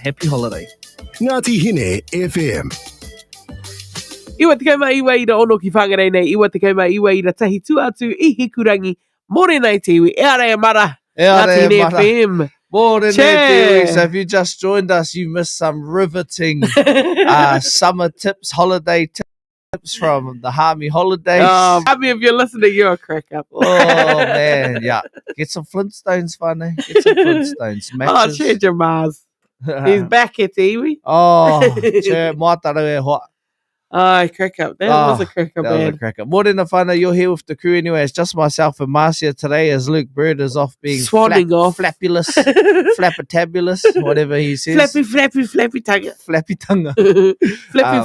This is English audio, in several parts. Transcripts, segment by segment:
happy holiday. Ngāti Hine FM. Iwa te kaima iwa i ra ono ki whangarei nei. Iwa te kaima iwa i ra tahi tu atu i hikurangi. More nei te iwi. E are mara. Ngāti Hine FM. Morning, so if you just joined us, you missed some riveting summer tips, holiday tips from the Harmy Holidays. Harmy, if you're listening, you're a crack up. Oh, man, yeah. Get some Flintstones, Whānau. Get some Flintstones. Matches. Oh, shit, your Mars. He's back at the iwi. Oh, che, mātaru e hoa. Oh, crack up. That was a crack up, man. That was a crack up. Morena whānau, you're here with the crew anyway. It's just myself and Marcia today as Luke Bird is off being swanning off. Flappulous, flappatabulous, whatever he says. Flappy tongue. Flappy tongue.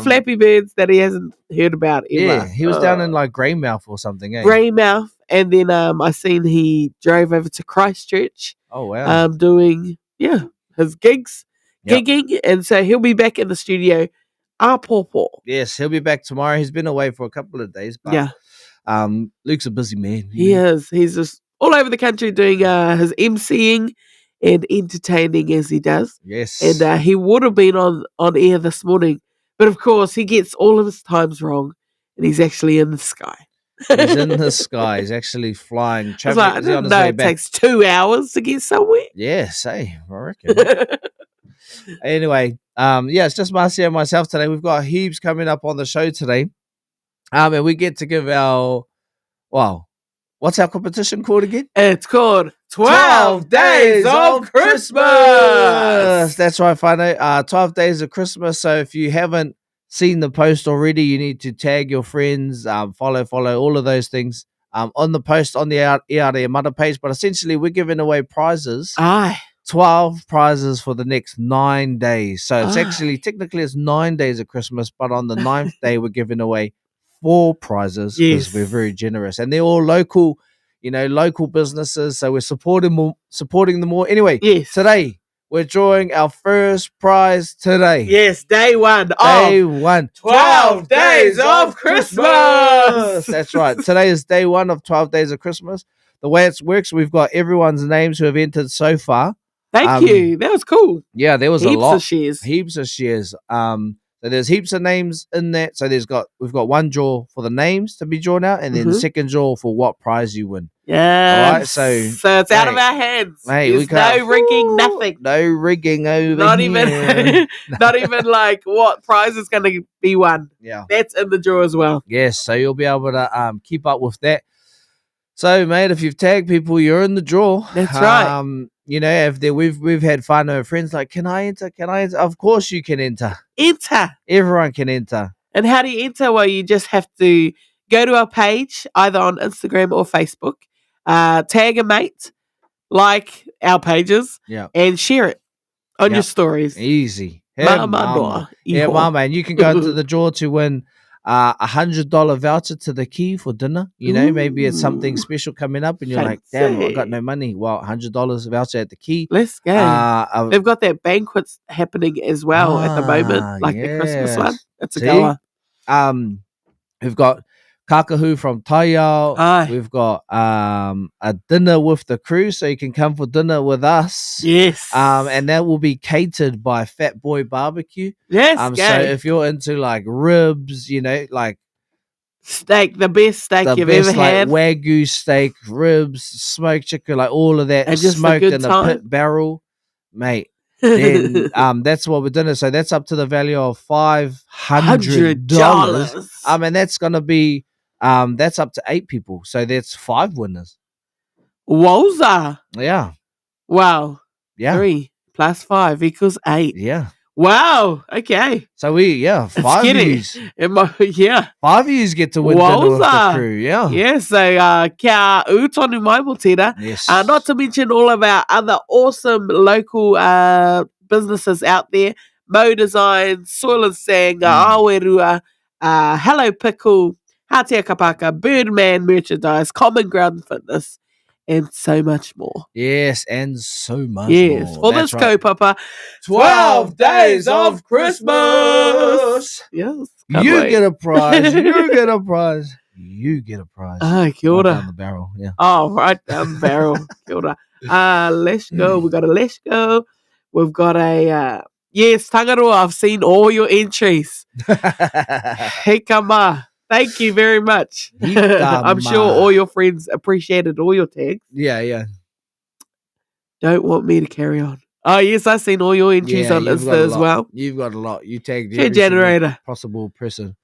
Flappy birds that he hasn't heard about ever. Yeah, he was down in like Greymouth or something, eh? Greymouth. And then I seen he drove over to Christchurch. Oh, wow. Doing, his gigs, gigging. And so he'll be back in the studio. Pawpaw. Yes, he'll be back tomorrow. He's been away for a couple of days, but Luke's a busy man. He is. He's just all over the country doing his MCing and entertaining as he does. Yes. And he would have been on air this morning, but of course he gets all of his times wrong, and he's actually in the sky. He's in the sky. He's actually flying. I didn't know it takes 2 hours to get somewhere. Yes, hey, I reckon. Anyway, it's just Marcia and myself today. We've got heaps coming up on the show today. And we get to give what's our competition called again? It's called 12 Days of Christmas. That's right, whānau. 12 Days of Christmas. So if you haven't seen the post already, you need to tag your friends, follow, all of those things on the post on the Iare Mata page. But essentially, we're giving away prizes. 12 prizes for the next 9 days. So it's technically it's 9 days of Christmas, but on the 9th day, we're giving away 4 prizes because we're very generous. And they're all local, local businesses. So we're supporting them all. Anyway, today, we're drawing our first prize today. Yes, day one. 12 Days of Christmas. That's right. Today is day 1 of 12 Days of Christmas. The way it works, we've got everyone's names who have entered so far. Thank you. That was cool. Yeah, there was heaps a lot. Heaps of shares. So there's heaps of names in that. So we've got one draw for the names to be drawn out, and then the second draw for what prize you win. Yeah. All right. So it's out of our hands. Mate, there's no rigging, nothing. No rigging over not here. Even not even like what prize is going to be won. Yeah. That's in the draw as well. Yes. So you'll be able to keep up with that. So, mate, if you've tagged people, you're in the draw. That's right. If we've had whānau friends like, can I enter? Of course you can enter. Enter. Everyone can enter. And how do you enter? Well, you just have to go to our page, either on Instagram or Facebook, tag a mate, like our pages, and share it on your stories. Easy. Mama. Yeah, mama. And you can go into the draw to win $100 voucher to the Key for dinner. Maybe it's something special coming up and you're like, damn, I got no money. Well, $100 voucher at the Key. Let's go. They've got that banquets happening as well at the moment, like the Christmas one. That's a goer. We've got Kakahu from Taiao. We've got a dinner with the crew, so you can come for dinner with us. Yes. And that will be catered by Fat Boy Barbecue. Yes. So if you're into like ribs, like steak, the best steak you've ever had, Wagyu steak, ribs, smoked chicken, like all of that, and just smoked in a pit barrel, mate. Then that's what we're doing. So that's up to the value of $500. And that's gonna be that's up to 8 people. So that's 5 winners. Wowza. Yeah. Wow. Yeah. 3 plus 5 equals 8. Yeah. Wow. Okay. So 5 views. 5 views get to win dinner with the crew. Yeah. Yeah. So kia utonu mai mo tēnā. Yes. Not to mention all of our other awesome local businesses out there. Mo Design, Soil and Sand, Aoerua, Hello Pickle, Hatea Kapaka, Birdman Merchandise, Common Ground Fitness, and so much more. Yes, and so much more. Yes, for this kaupapa, 12 Days of Christmas. Yes. You get a prize. You get a prize. You get a prize. Kia ora. Right down the barrel, yeah. Oh, right down the barrel. Kia ora. Let's go. We've got a Let's Go. We've got a Yes, Tangaroa, I've seen all your entries. Hekama. Thank you very much. I'm sure all your friends appreciated all your tags. Yeah. Don't want me to carry on. Oh, yes, I've seen all your entries on you've got a Insta as lot. well. You've got a lot. You tagged Chair every single generator. possible person.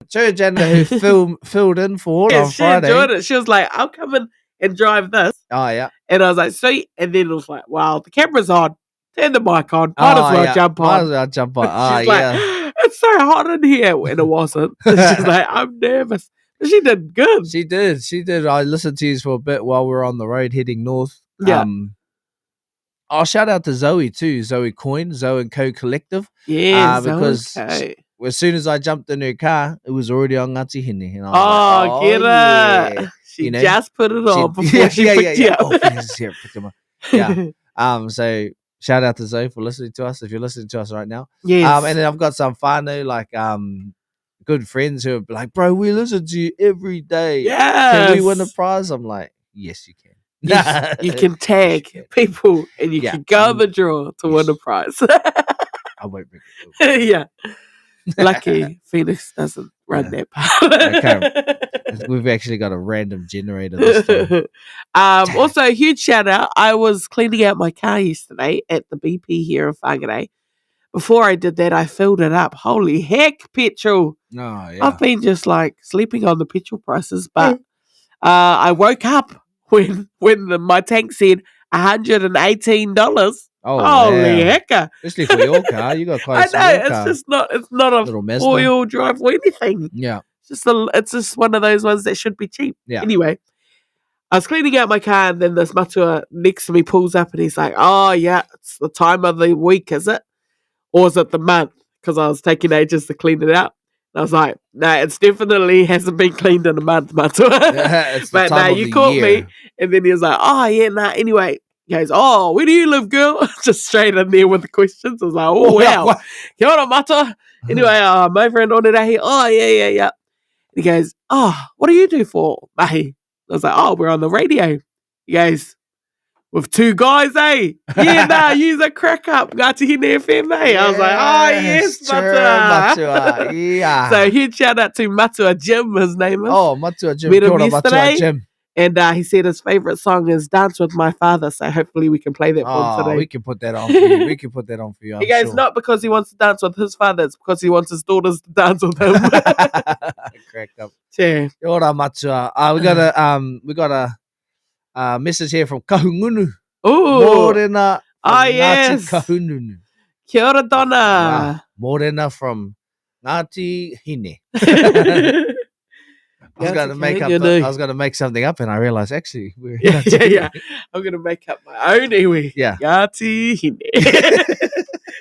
Chair generator who filled in for it on She Friday. enjoyed it. She was like, I'll come in and drive this. Oh, yeah. And I was like, sweet. And then it was like, wow, the camera's on. Turn the mic on. Might as well jump on. Might as well jump on. She's like, it's so hot in here. And it wasn't. She's like, I'm nervous. But she did good. She did. I listened to you for a bit while we were on the road heading north. Yeah. I'll shout out to Zoe too. Zoe Coin, Zoe and Co Collective. Yeah, because okay. As soon as I jumped in her car, it was already on Ngati Hine. And I was Oh, get it. yeah. She just put it on before she picked you up. Oh, pick him up. Yeah. So shout out to Zoe for listening to us. If you're listening to us right now. Yes. And then I've got some whānau, like good friends who are like, bro, we listen to you every day. Yes. Can we win a prize? I'm like, yes, you can. You can tag people and you can go on the draw to win a prize. I won't bring it. Yeah. Lucky Phoenix doesn't run that part. We've actually got a random generator this time. Also, a huge shout out. I was cleaning out my car yesterday at the BP here in Whangarei. Before I did that, I filled it up. Holy heck, petrol. Oh, yeah. I've been just like sleeping on the petrol prices, but I woke up when my tank said $118. Oh, holy hecka. Especially for your car. You got quite a I know, small car. it's not a little Mazda. oil drive or anything. Yeah. It's just one of those ones that should be cheap. Yeah. Anyway, I was cleaning out my car and then this matua next to me pulls up and he's like, oh yeah, it's the time of the week, is it? Or is it the month? Because I was taking ages to clean it out. And I was like, no, it's definitely hasn't been cleaned in a month, matua. It's the but time no, of you the caught year. me. And then he was like, oh yeah, nah, anyway. He goes, oh, where do you live, girl? Just straight in there with the questions. I was like, oh, wow. Kia ora, mata. Anyway, my friend on it, oh, yeah. He goes, oh, what do you do for, mahi? I was like, oh, we're on the radio. He goes, with two guys, eh? Yeah, nah, use a crack up. Ngati Hine FM, eh? I was like, oh, yes, Matua. Yeah. So huge shout out to Matua Jim, his name is. Oh, Matua Jim. Met him Kia ora, Matua yesterday. Jim. And he said his favourite song is Dance With My Father. So hopefully we can play that for him today. We can put that on for you. We can put that on for you. He goes, not because he wants to dance with his father, it's because he wants his daughters to dance with him. Cracked up. Yeah. Kia ora, Matua. We got a message here from Kahungunu. Oh, Morena. yes. Kahungunu. Kia ora, Donna. Wow. Morena from Ngati Hine. I was going to make something up, and I realized actually we're yeah. I'm going to make up my own iwi. Yeah. Ngati Hine.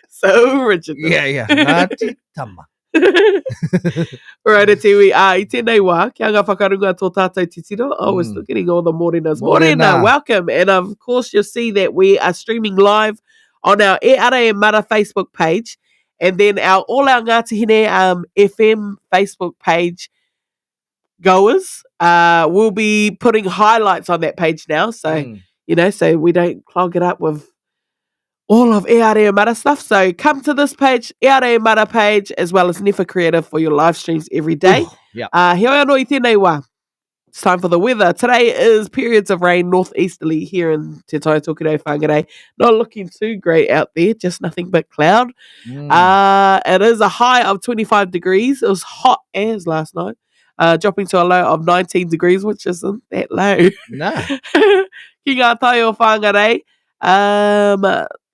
So original. Yeah. Ngati Tama. Right, Tiwi. I tēnei wā, kia ngā whakarunga tō tātou titiro. Oh, we're still getting all the morenas. Morena, welcome. And of course, you'll see that we are streaming live on our E Ara e Mara Facebook page. And then all our Ngati Hine FM Facebook page goers will be putting highlights on that page now. So, so we don't clog it up with all of E Ara e Mara stuff. So come to this page, E Ara e Mara page, as well as Nefa Creative for your live streams every day. He anō I tēnei wā. It's time for the weather. Today is periods of rain northeasterly here in Te Tai Tokerau Whangarei. Not looking too great out there, just nothing but cloud. It is a high of 25 degrees. It was hot as last night. Dropping to a low of 19 degrees, which isn't that low. No. Ki ngā tai o Whangarei.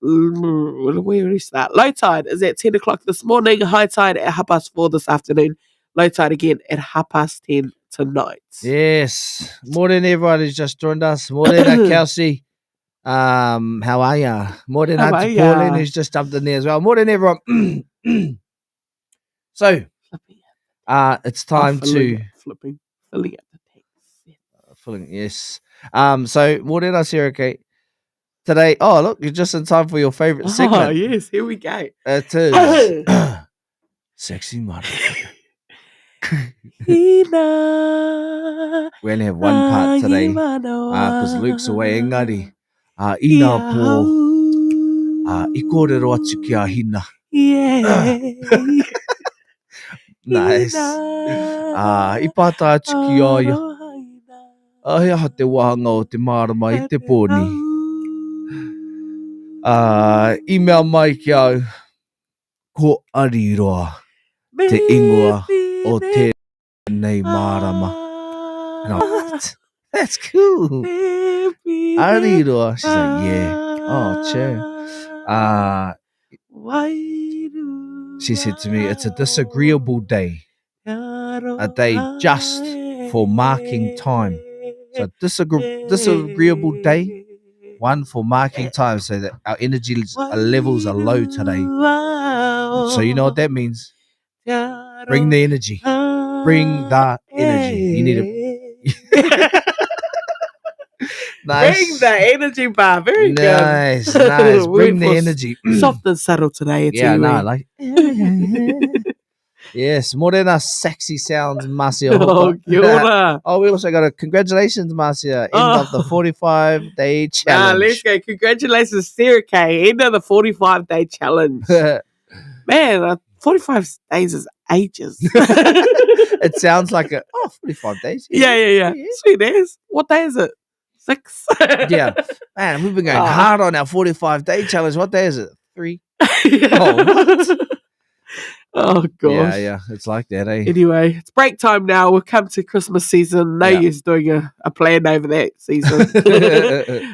Where do we start? Low tide is at 10 o'clock this morning. High tide at 4:30 this afternoon. Low tide again at 10:30 tonight. Yes. Morning, everyone who's just joined us. Morena, Kelsey. How are ya? Morena, Pauline, who's just jumped in there as well. Morning, everyone. So, it's time filling up the text. Filling, yes. So, Morena, Sirike. Today, look, you're just in time for your favourite segment. Oh, yes, here we go. It is Sexy Motherfucker. We only have one part today because Luke's away. Engari. Ina po I kōrero atu ki a hina. Yeah. Nice. I pāta atu ki aia. Ai aha te wahanga o te marama I te pōni. Email mai ki au. Ko ariroa te ingoa o tēnei marama. And I'm like, what? That's cool. Ariroa. She's like, yeah. Oh, sure. She said to me, it's a disagreeable day. A day just for marking time. So disagreeable day, one for marking time so that our energy levels are low today. So you know what that means? Bring the energy. Bring the energy. You need to... Nice. Bring the energy bar. Very nice, good. Nice. Bring the energy. Soft and subtle today. Yeah, no, like... Yes, morena sexy sounds, Marcia. Oh, kia ora. Oh, we also got a congratulations, Marcia. End of the 45-day challenge. Let's go. Congratulations, Sarah K. End of the 45-day challenge. Man, 45 days is ages. It sounds like 45 days. Yeah. Sweet days. What day is it? 6? Yeah. Man, we've been going hard on our 45-day challenge. What day is it? 3? Oh, what? Oh, gosh. Yeah. It's like that, eh? Anyway, it's break time now. We'll come to Christmas season. No use doing a plan over that season.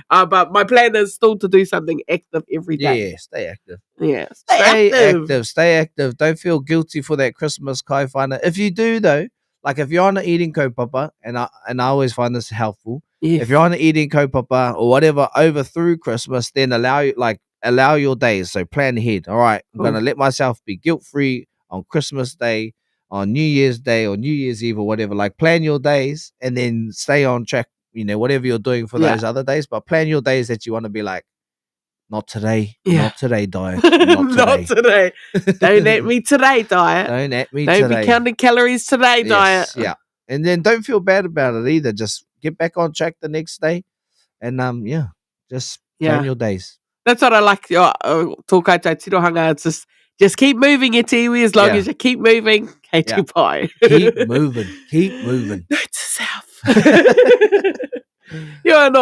But my plan is still to do something active every day. Yeah, stay active. Yeah, Stay active. Don't feel guilty for that Christmas kaifana. If you do, though, like if you're on an eating kaupapa, and I always find this helpful, if you're on an eating kaupapa or whatever over through Christmas, then allow your days. So plan ahead. All right, I'm going to let myself be guilt-free on Christmas Day, on New Year's Day or New Year's Eve or whatever. Like plan your days and then stay on track, whatever you're doing for those other days. But plan your days that you want to be like, not today, not today, diet. Not today. Don't at me today, diet. Don't at me today. Don't be counting calories today, diet. Yeah. And then don't feel bad about it either. Just get back on track the next day. And just plan your days. That's what I like. Tōkai tai tirohanga. It's just keep moving your tiwi as long as you keep moving. Kei te pai. Keep moving. Keep moving. Note to self.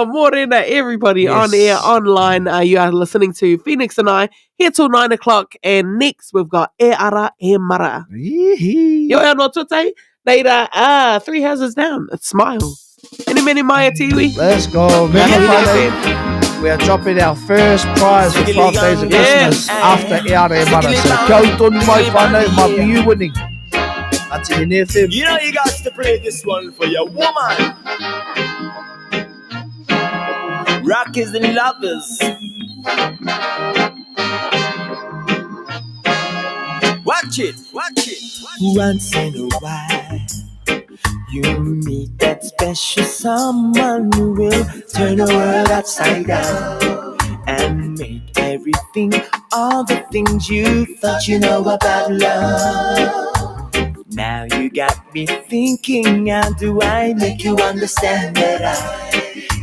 Morena, everybody on air, online. You are listening to Phoenix and I here till 9 o'clock. And next we've got E Ara E Mara. Yo no tote. Neira, 3 houses down. It's Smile. Many Maya tiwi. Let's go. We are dropping our first prize for 12 days of Christmas after E Ara E Mara. So kia tonu mai whānau, might be you winning. That's in the FM. You know you got to play this one for your woman. Rockers and lovers. Watch it. Once in a while, you meet that special someone who will turn the world upside down and make everything, all the things you thought you know about love. Now you got me thinking, how do I make you understand that I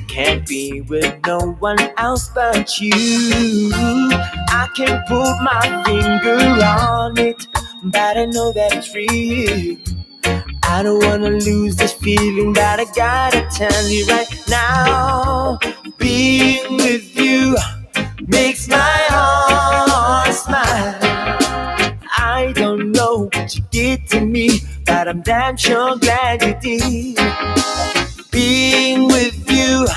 can't be with no one else but you? I can put my finger on it, but I know that it's real. I don't wanna lose this feeling, but I gotta tell you right now, being with you makes my heart smile. I don't know what you did to me, but I'm damn sure glad you did. Being with you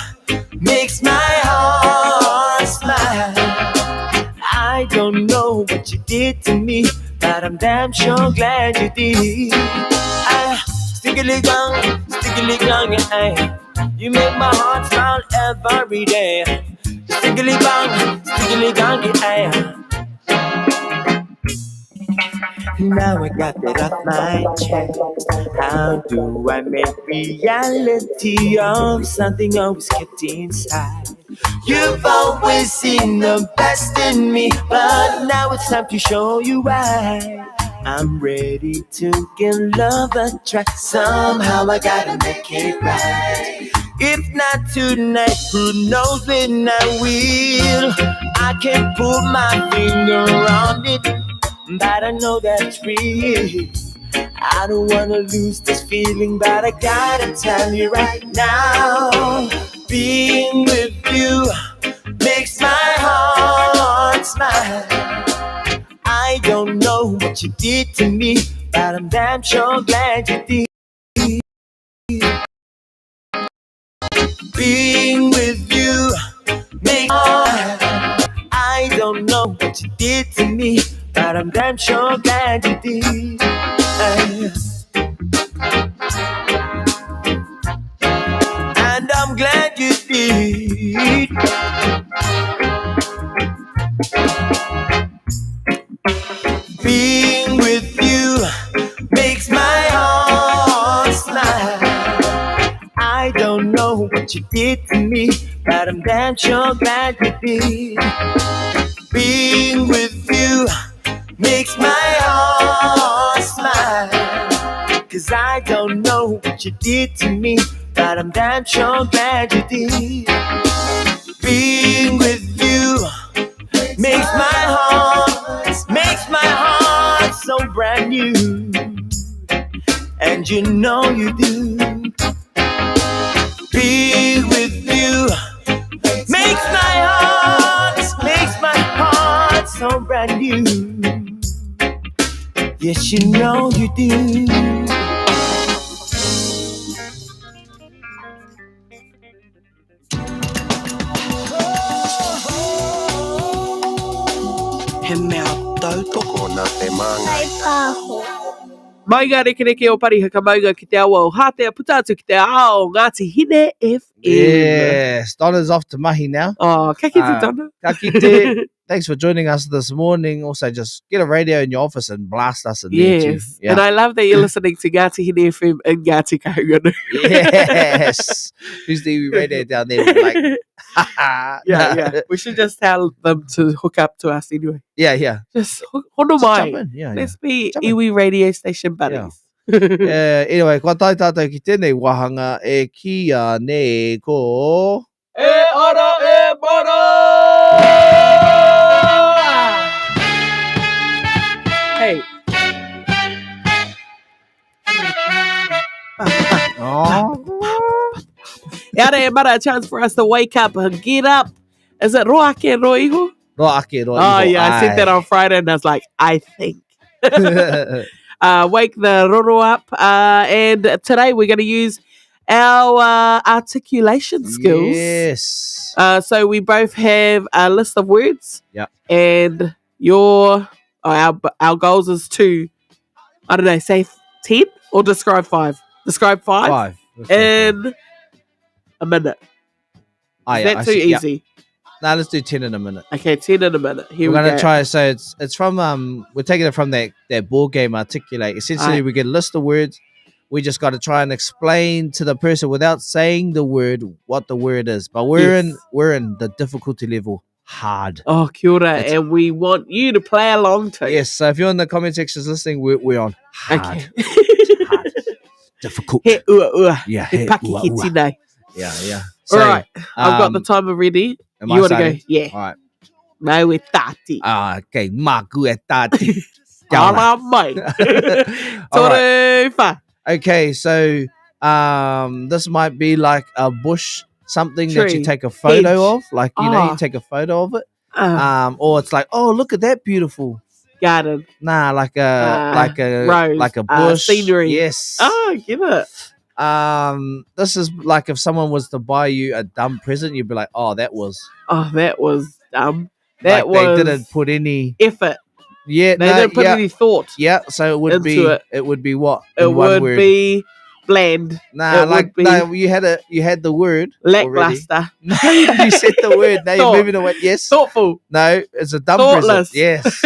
makes my heart smile. I don't know what you did to me, but I'm damn sure glad you did. Stickily gong, yeah. You make my heart smile every day. Stickily gong, yeah. Now I got that off my chest. How do I make reality of something always kept inside? You've always seen the best in me, but now it's time to show you why. I'm ready to give love a try. Somehow I gotta make it right. If not tonight, who knows when I will? I can't put my finger on it, but I know that it's real. I don't wanna lose this feeling, but I gotta tell you right now, being with you makes my heart smile. I don't know what you did to me, but I'm damn sure glad you did. Being with you makes I don't know what you did to me, but I'm damn sure glad you did. And I'm glad you did. Being with you makes my heart smile. I don't know what you did to me, but I'm damn sure glad you did. Being with you makes my heart smile. 'Cause I don't know what you did to me, but I'm damn sure glad you did. Being with you makes my heart so brand new. And you know you do. Being with you makes my heart so brand new. Yes, you know you do. He mea tautoko Kona te manga. Mai ngā rekereke o Pariha ka maunga ki te awa o Hātea Putatu ki te ao Ngāti Hine FM. Yes, Donna's off to mahi now. Oh, ka kite Ah. Donna. Ka kite. Thanks for joining us this morning. Also, just get a radio in your office and blast us in there too. Yes. And I love that you're listening to Ngāti Hine FM and Ngāti Kahungunu. Yes. Who's the radio down there? Like, Yeah. We should just tell them to hook up to us anyway. yeah. Just hono Just jump mai. in. Yeah. Let's be Jump in. iwi radio station buddies. Anyway, kua tai tātou ki tēnei wahanga e kia ne ko... E ara e mara! Hey. Oh. E ara e mara, a chance for us to wake up and get up. Is it roake roiho? Ro ake, ro Oh, iho, yeah, I said that on Friday and I was like, I think. Wake the roro up. And today we're going to use our articulation skills. Yes. So we both have a list of words. Yep. And our goals is to, I don't know, say 10 or describe 5. Describe 5 5. in a minute. Is that too easy? Now let's do 10 in a minute. Okay, 10 in a minute. Here We're we gonna go. try. So it's from we're taking it from that board game Articulate. Essentially, Aye. we get a list of words. We just got to try and explain to the person without saying the word what the word is. But we're in the difficulty level hard. Oh, kia ora. It's- And we want you to play along too. Yes. So if you're in the comment sections listening, we're on hard. Okay. Hard. Difficult. He ua ua. Yeah. He he, paki ua, ki ua. tinei. Yeah. All right. I've got the um, timer ready. am You I want to go? starting? Yeah. All right. Mau e tati. Okay. Maku e tati. Kia ora. Ara mai. All right. Tore wha. Okay, so this might be like a bush, something that Tree. you take a photo Hedge. of, like you Ah. take a photo of it. Uh, Or it's like, oh, look at that beautiful. garden. Nah, like a Rose. like a bush Scenery. Yes. Oh, get it. This is like if someone was to buy you a dumb present, you'd be like, oh, that was Oh, that was dumb. That like was they didn't put any. effort. Yeah, They no, didn't put yeah, any thought. yeah. So it would into be it. it would be what? It In one would word? be bland. Nah, it like would be no, you had the word already. Lackluster. No, you said the word. Now Thought. you're moving away. Yes. Thoughtful. No, it's a dumb Thoughtless. present. Yes.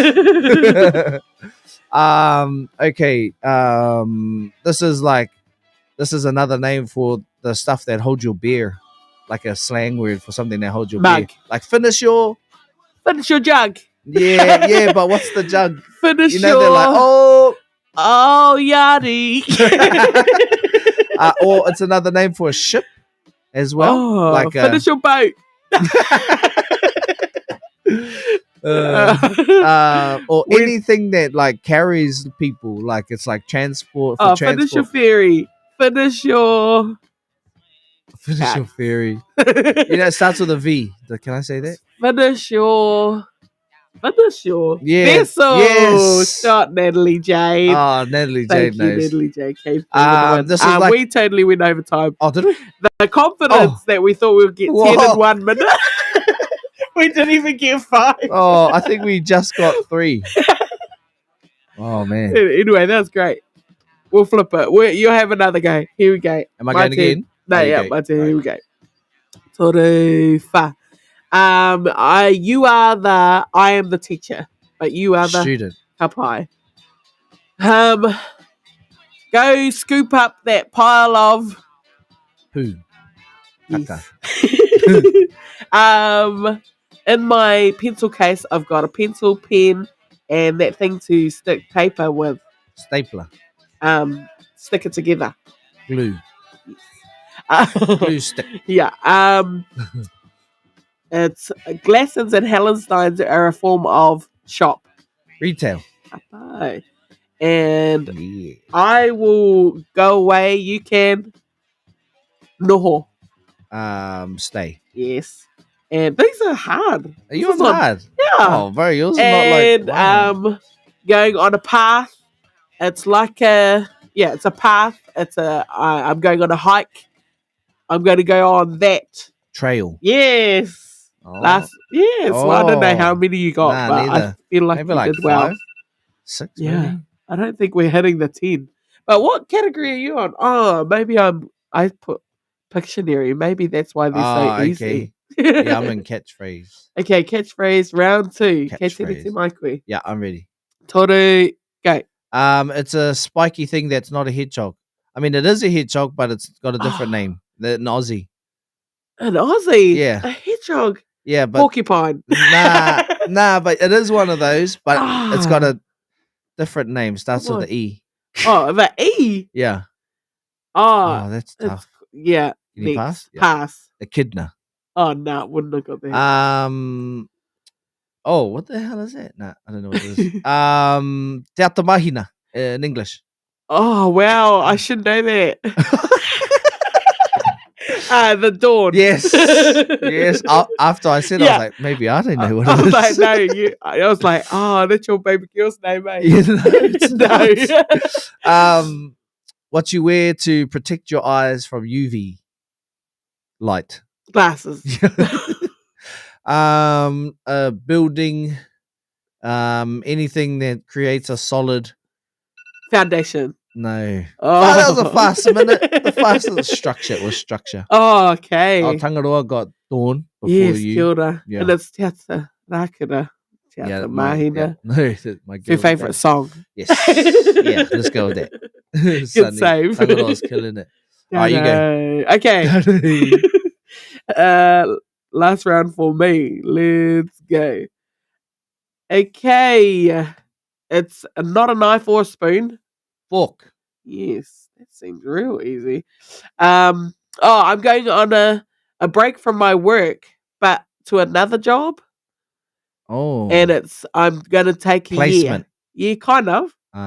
Okay. This is another name for the stuff that holds your beer, like a slang word for something that holds your Mug. beer. Like finish your. Finish your jug. Yeah. But what's the jug? Finish You know, your. they're like, Oh, yardie. or it's another name for a ship as well. Oh, like finish your boat. Or When- anything that like carries people, like it's like transport for Finish your transport. ferry. Finish your. Finish your ferry. You know, it starts with a V. Can I say that? Finish your Yeah, vessel. yes. Shot Natalie Jane. Oh, Natalie Thank Jane you, knows. Natalie J. Came through with the win. This is like- we totally went over time. Oh, did we? The confidence that we thought we would get 10 Whoa. in 1 minute. We didn't even get 5. Oh, I think we just got 3. Oh man. Anyway, that was great. We'll flip it. You'll have another go. Here we go. Am I My going turn. again? No, Oh, you yeah, go. my turn. Right. Here we go. Toru fa. You are the. I am the teacher, but you are the Student. kapai. Go scoop up that pile of. Who? Kaka. In my pencil case, I've got a pencil, pen, and that thing to stick paper with. Stapler. Stick it together. Glue. Uh, Glue stick. yeah. It's Glassons and Hallensteins are a form of shop. Retail. Oh. And Yeah. I will go away. You can. Noho. Stay. Yes. And these are hard. Are you This on is on- hard? Yeah. Oh, bro, yours is And not like. Wow. going on a path. It's like it's a path. I'm going on a hike. I'm going to go on that. Trail. Yes. Oh, Yes. Well, I don't know how Oh. many you got, Nah, but neither. I feel like maybe you like did well. 5, 6. Yeah. Maybe. I don't think we're hitting the 10. But what category are you on? Oh, maybe I put Pictionary. Maybe that's why they're so Oh, easy. okay. Yeah, I'm in catchphrase. Okay, catchphrase round 2. Catchphrase. Catchphrase. Yeah, I'm ready. Toru, go. It's a spiky thing that's not a hedgehog. I mean, it is a hedgehog, but it's got a different name. An Aussie. An Aussie. Yeah. A hedgehog. Yeah, but Porcupine. nah, but it is one of those, but it's got Ah. a different name. Starts Come with the E. Oh, the E. Yeah. Oh, Oh, that's it's, tough. yeah. Can you Next. pass? Yeah. Pass. Echidna. Oh, no, wouldn't have got that. Oh, what the hell is that? Nah, I don't know what it is. Te Ata Mahina in English. Oh, wow. I should know that. The dawn. Yes. Yes. After I said, I Yeah. was like, maybe I don't know what I it was is. like, no, I was like, oh, that's your baby girl's name, mate. Yeah, no, it's not. What you wear to protect your eyes from UV light. Glasses. A building, anything that creates a solid. Foundation. No. Oh, Oh, that was a fast minute. The fastest structure. It was structure. Oh, okay. Oh, Tangaroa got dawn before Yes, you. kia ora. Yeah. And it's Te Ata Rakura. Te Ata Mahina. No, that's my It's your girl, favourite that- song. Yes. Yeah, let's go with that. Good Sunny. save. Tangaroa's killing it. Oh, you go. Okay. Last round for me. Let's go. Okay. It's not a knife or a spoon. Fork. Yes, that seems real easy. I'm going on a break from my work, but to another job, Oh. and I'm gonna take a Placement. year. Yeah, kind of. but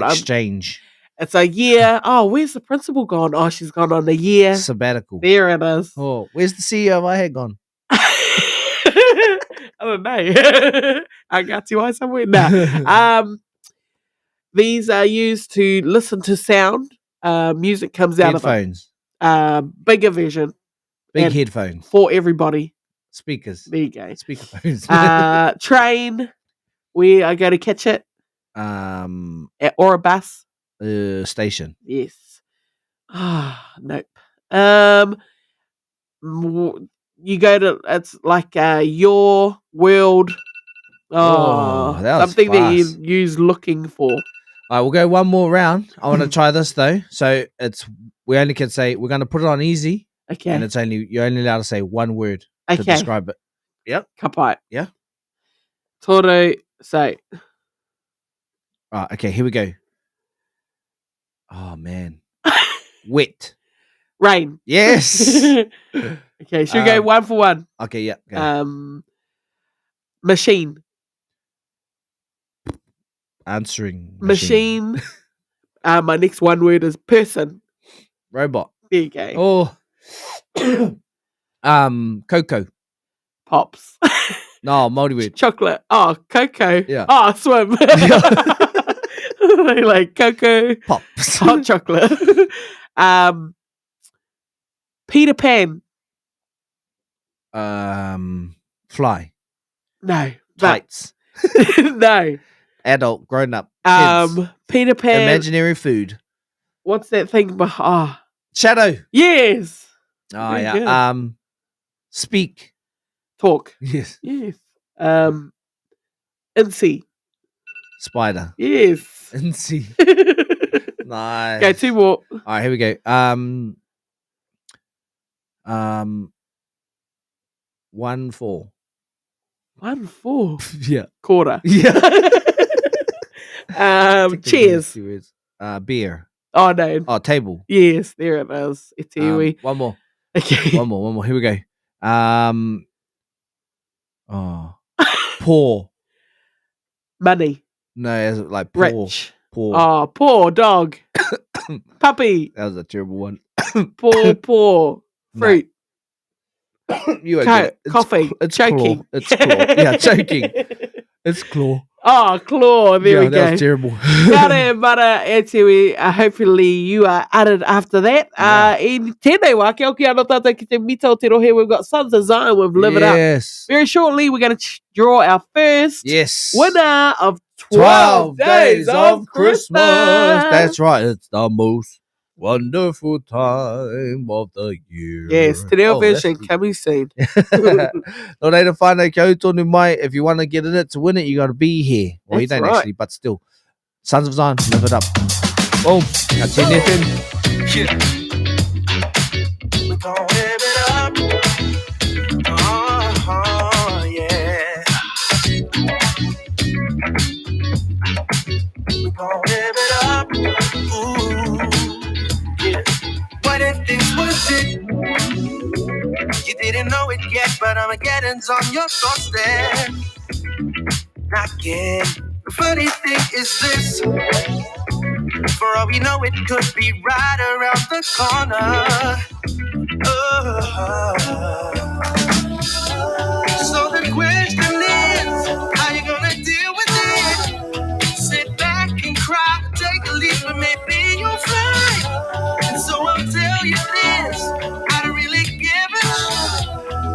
I'm- exchange. It's a year. Oh, where's the principal gone? Oh, she's gone on a year. Sabbatical. There it is. Oh, where's the CEO of iHead gone? I don't know. I got you somewhere. No. These are used to listen to sound. Music comes out Headphones. of it. Bigger version Big and- headphones. for everybody. Speakers. There you go. Speakerphones. Train. We are going to catch it. Or a bus. Station. Yes. Ah, nope. You go to, it's like your world. Oh, that was something that you fast. use looking for. All right, we'll go one more round. I want to try this though. So we only can say we're going to put it on easy, Okay. and you're only allowed to say one word to Okay. describe it. Yep. Kapai. Yeah. Toru, say. Right. Okay. Here we go. Oh man. Wet. Rain. Yes. Okay, should we go one for one? Okay. Yeah. Go. Machine. Answering Machine. My next one word is person. Robot. There you go. Oh. Cocoa. Pops. No, Māori word. Chocolate. Oh, cocoa. Yeah. Oh, swim. Like cocoa. Pops. Hot chocolate. Peter Pan. Fly. No. Tights. No. Adult. Grown up. Kids. Peter Pan. Imaginary food. What's that thing? Shadow. Yes. Oh Very yeah. good. Speak. Talk. Yes. Yes. Incy. Spider. Yes. Incy. Nice. Okay, 2 more. All right, here we go. 1-4. 1-4. Yeah. Quarter. Yeah. Cheers. Beer. Oh no. Oh, table. Yes, there it is. It's iwi. One more. Okay. One more. Here we go. Poor. Money. No, as like poor. Rich. Poor. Oh, poor dog. Puppy. That was a terrible one. Poor. No. Fruit. You won't get it. It's Coffee. It's Choking. Claw. It's claw. Yeah, choking. It's claw. Oh, claw. There we That go. was terrible. Kare mara e te iwi. Hopefully you are added after that. In tēnei wā, kia ora tātou ki te mita o te rohe. We've got Sons of Zion with Live It Up. Yes. Very shortly, we're going to draw our first Yes. winner of 12 days of Christmas. That's right. It's the most wonderful time of the year. Yes, te reo that's version good. coming soon. No reira whānau kia tonu mai. If you want to get in it to win it, you got to be here. Well, you That's don't right. actually, but still. Sons of Zion, Live It Up. Boom. Ka tēnei FM. We gon' live it up. Oh, yeah. We gon' live it up. Ooh, yeah. What if this was it? You didn't know it yet, but Armageddon's on your doorstep. Knocking. The funny thing is this. For all we know, it could be right around the corner. So the question is, how you gonna deal with it? Sit back and cry, take a leap, and maybe you'll fly. And so I'll tell you this, I don't really give a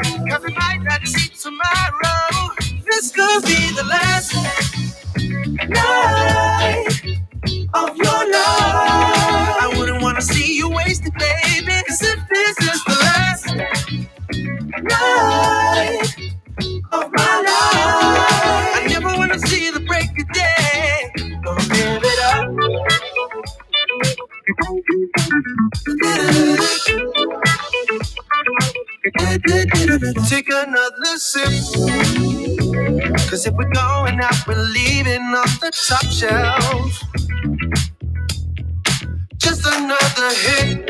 shit, 'cause we might not see tomorrow. This could be the last night of your life. I wouldn't wanna see you wasted, baby, 'cause if this is the last night of my life, I never wanna see the break of day. Gonna live it up. Take another sip, 'cause if we're going out, we're leaving off the top shelf. Just another hit,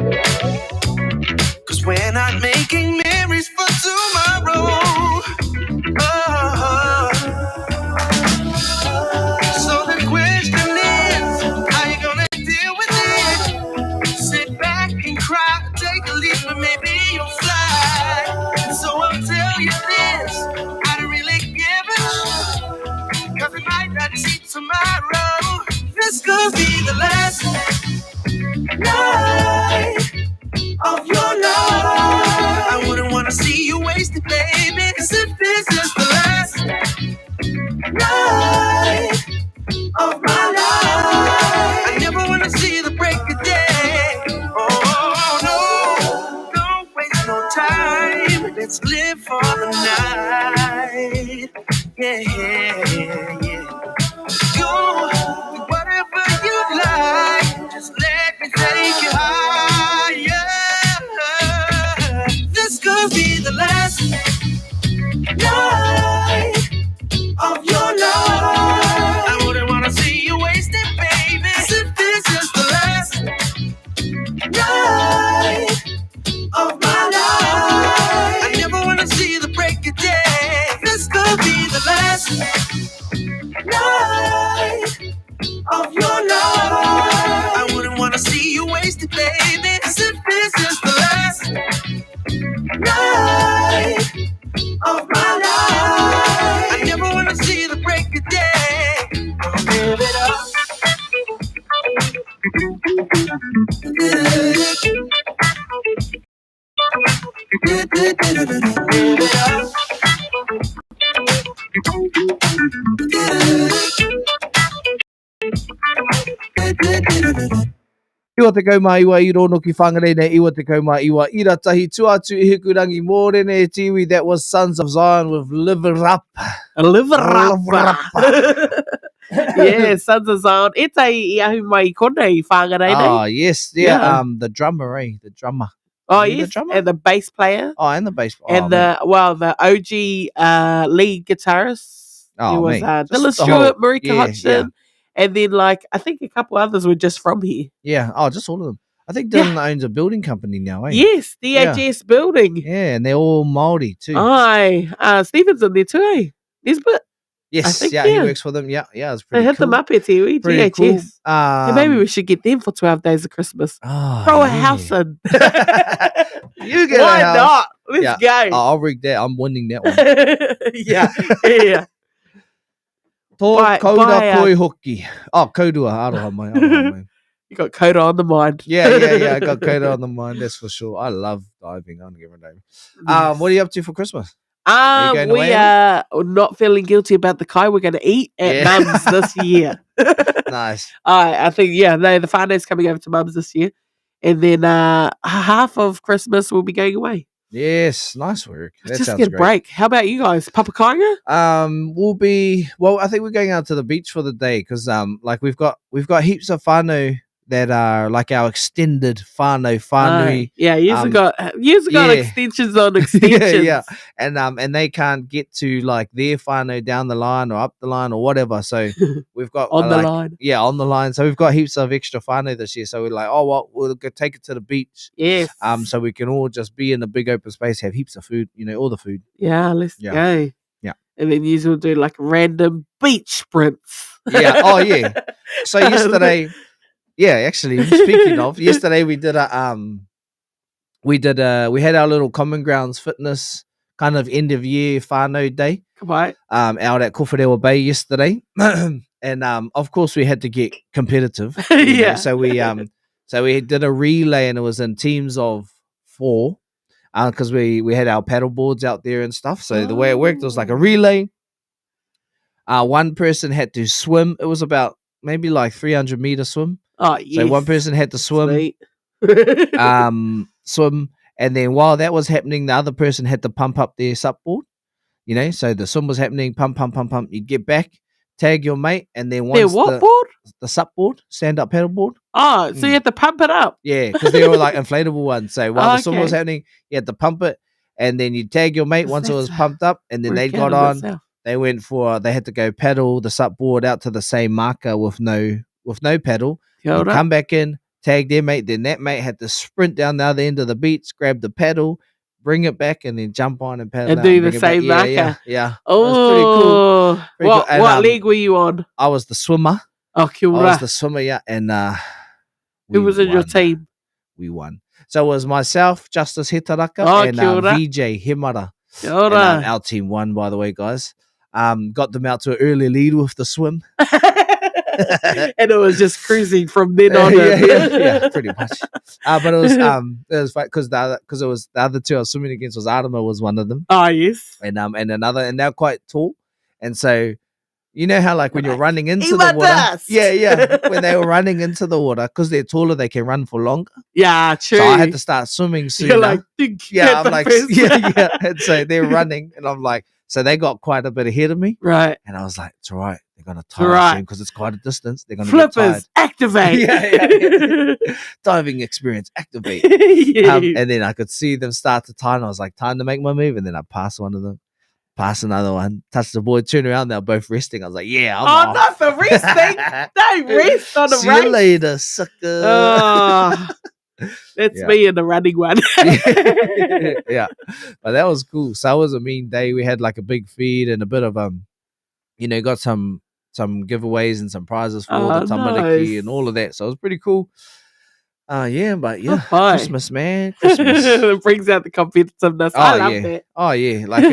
'cause we're not making memories for tomorrow. So the question is, how you gonna deal with it? Sit back and cry, take a leap, and maybe you'll fly. So I'll tell you this, I don't really give a shit, 'cause we might not see tomorrow. This could be the last night of your life. I wouldn't wanna see you wasted, baby, 'cause if this is the last night of my life, I never wanna see the break of day. Oh no, don't waste no time. Let's live for the night. Yeah. Go do whatever you like. Just let me take you higher. This could be the last night of your life. I wouldn't wanna see you wasted, baby, 'cause if this is the last night of my life, I never wanna see the break of day. This could be the last Iwa te kaumā iwa I rono ki whangarene, iwa te kaumā iwa I ratahi tuatu I hikurangi mōrene tiwi. That was Sons of Zion with Live It Up. Live Yeah, Sons of Zion. E tai I ahu mai kona I whangarei nei. Oh, yes. Yeah, Yeah. the drummer, The drummer. Oh, Is he the yes. drummer? And the bass player. Oh, and the bass. And the OG lead guitarist. Oh, There was mate. Just Dylan the Stewart, whole- Marika yeah, Hodgson, and then like I think a couple others were just from here. Yeah. Oh, just all of them. I think Dylan owns a building company now, eh? Yes, DHS building. Yeah, and they're all Māori too. Aye, Stephen's in there too, eh? Nisbet. yes, think, yeah, yeah. he works for them. Yeah, it's They pretty hit cool. them up here, Tiwi. Pretty DHS. cool. Yeah, maybe we should get them for 12 days of Christmas. Oh, Throw a yeah. house in. You get Why a house. not? Let's Yeah. go. I'll rig that. I'm winning that one. yeah. Tō Buy- kaura buy a- koi hoki. Oh, kaurua. Aroha mai. You got Coda on the mind. Yeah. I got kaura on the mind. That's for sure. I love diving. I don't give a damn. What are you up to for Christmas? Are you going We away, are not feeling guilty about the kai we're going to eat at Yeah. Mum's this year. Nice. I think, the whānau's coming over to Mum's this year. And then half of Christmas we'll be going away. Yes, nice work. That Just sounds get a great. break. How about you guys? Papakanga? I think we're going out to the beach for the day because like we've got heaps of whānau that are like our extended whānui. Yeah, you've um, got yeah. extensions on extensions. yeah. And they can't get to like their whānau down the line or up the line or whatever. So we've got On the like, line. Yeah, on the line. So we've got heaps of extra whānau this year. So we're like, oh well, we'll go take it to the beach. Yes. So we can all just be in a big open space, have heaps of food, all the food. Yeah, let's Yeah. go. Yeah. And then you will do like random beach sprints. Yeah. Oh yeah. So yesterday, actually, speaking of, yesterday we did we had our little Common Grounds fitness kind of end of year whānau day Come on. out at Kowharewa Bay yesterday. And of course we had to get competitive. Yeah. So we did a relay and it was in teams of 4 because we had our paddle boards out there and stuff. So the way it worked was like a relay. One person had to swim. It was about maybe like 300-meter swim. Oh, yes. So one person had to swim, Sweet. swim, and then while that was happening, the other person had to pump up their supboard. So the swim was happening, pump. You get back, tag your mate, and then Their once what board? the supboard, stand-up paddleboard. Oh, so you have to pump it up. Yeah, because they were like inflatable ones. So while the swim was Okay. happening, you had to pump it, and then you tag your mate once it was That's pumped up, and then they Work got out of on. itself. They had to go paddle the supboard out to the same marker with no paddle. Kia You ora. come back in, tag their mate, then that mate had to sprint down the other end of the beach, grab the paddle, bring it back, and then jump on and paddle And out do bring the it back. same Yeah, marker. Yeah. It was pretty cool. Oh, Pretty what cool. And, what league were you on? I was the swimmer. Oh, kia I was ora. the swimmer, yeah, and Who we was in your won. team? We won. So it was myself, Justice Hitaraka, Oh, and kia ora. VJ Himara. Kia And, ora. our team won, by the way, guys. Got them out to an early lead with the swim. And it was just cruising from then on. yeah, pretty much. But it was fun because it was the other two I was swimming against was Adama was one of them, Oh, yes. and another, and they're quite tall, and so you know how like when you're running into the Iwa water, dust. yeah, when they were running into the water because they're taller, they can run for longer. Yeah, true. So I had to start swimming sooner. You're like, "Dink," yeah, at I'm the like, first- yeah, and so they're running, and I'm like, so they got quite a bit ahead of me, Right. and I was like, it's all right, they're gonna tire right. soon because it's quite a distance. They're gonna get tired. Flippers, activate. Yeah. Diving experience activate. Yeah. And then I could see them start to tie, and I was like, time to make my move. And then I pass one of them, pass another one, touch the board, turn around, they're both resting. I was like, yeah, I'm Oh, off. not for resting. Don't rest on the See you race. later, sucker. Oh, that's Yeah. me in the running one. Yeah, but that was cool. So it was a mean day. We had like a big feed and a bit of got some giveaways and some prizes for Oh, the tamariki nice. and all of that. So it was pretty cool. Yeah, Fine. Christmas, man, Christmas. It brings out the competitiveness. I love yeah. that. Oh yeah, like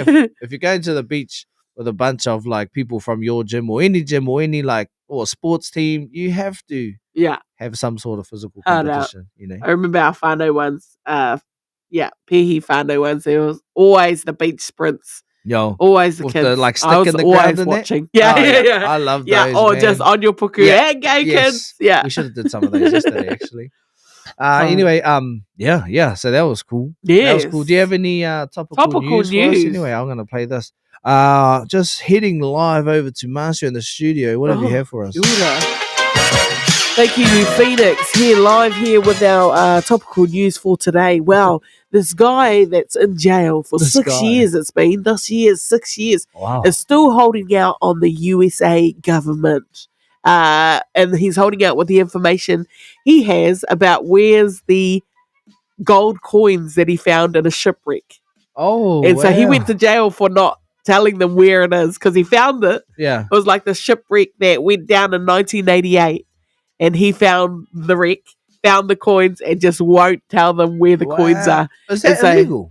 if you're going to the beach with a bunch of like people from your gym or any like or a sports team, you have to Yeah. have some sort of physical Hard out. competition, I remember our whānau ones, Pehi whānau ones, there was always the beach sprints, Yo, always the with kids. the, like, I stick was in the always ground and that? watching. Yeah, Oh, yeah, yeah. yeah. I love Yeah, those, or just man. on your puku. Yeah, Hey, go yes. kids. Yeah. We should have did some of those yesterday, actually. Anyway, yeah. So that was cool. That was cool. Do you have any topical news for us? Anyway, I'm gonna play this. Just heading live over to Marcia in the studio. What have you have for us? Thank you, Phoenix. Here live here with our topical news for today. Wow, this guy that's in jail for This 6 guy. years. It's been this year, 6 years. Wow. Is still holding out on the USA government. And he's holding out with the information he has about where's the gold coins that he found in a shipwreck. Oh, And so he went to jail for not telling them where it is because he found it. Yeah. It was like the shipwreck that went down in 1988. And he found the wreck, found the coins, and just won't tell them where the coins are. Is that so- illegal?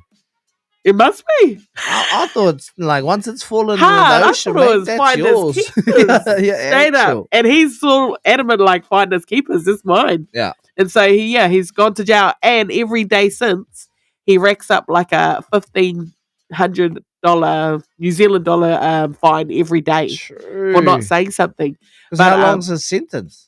It must be. I thought it's like once it's fallen Hard. in the I ocean, thought it mate, was that's finders yours. keepers. Straight up. actual. And he's so adamant, like, finders keepers, this mine. Yeah. And so, he's gone to jail. And every day since, he racks up like a $1,500 New Zealand dollar fine every day True. for not saying something. Because but, how long's his sentence?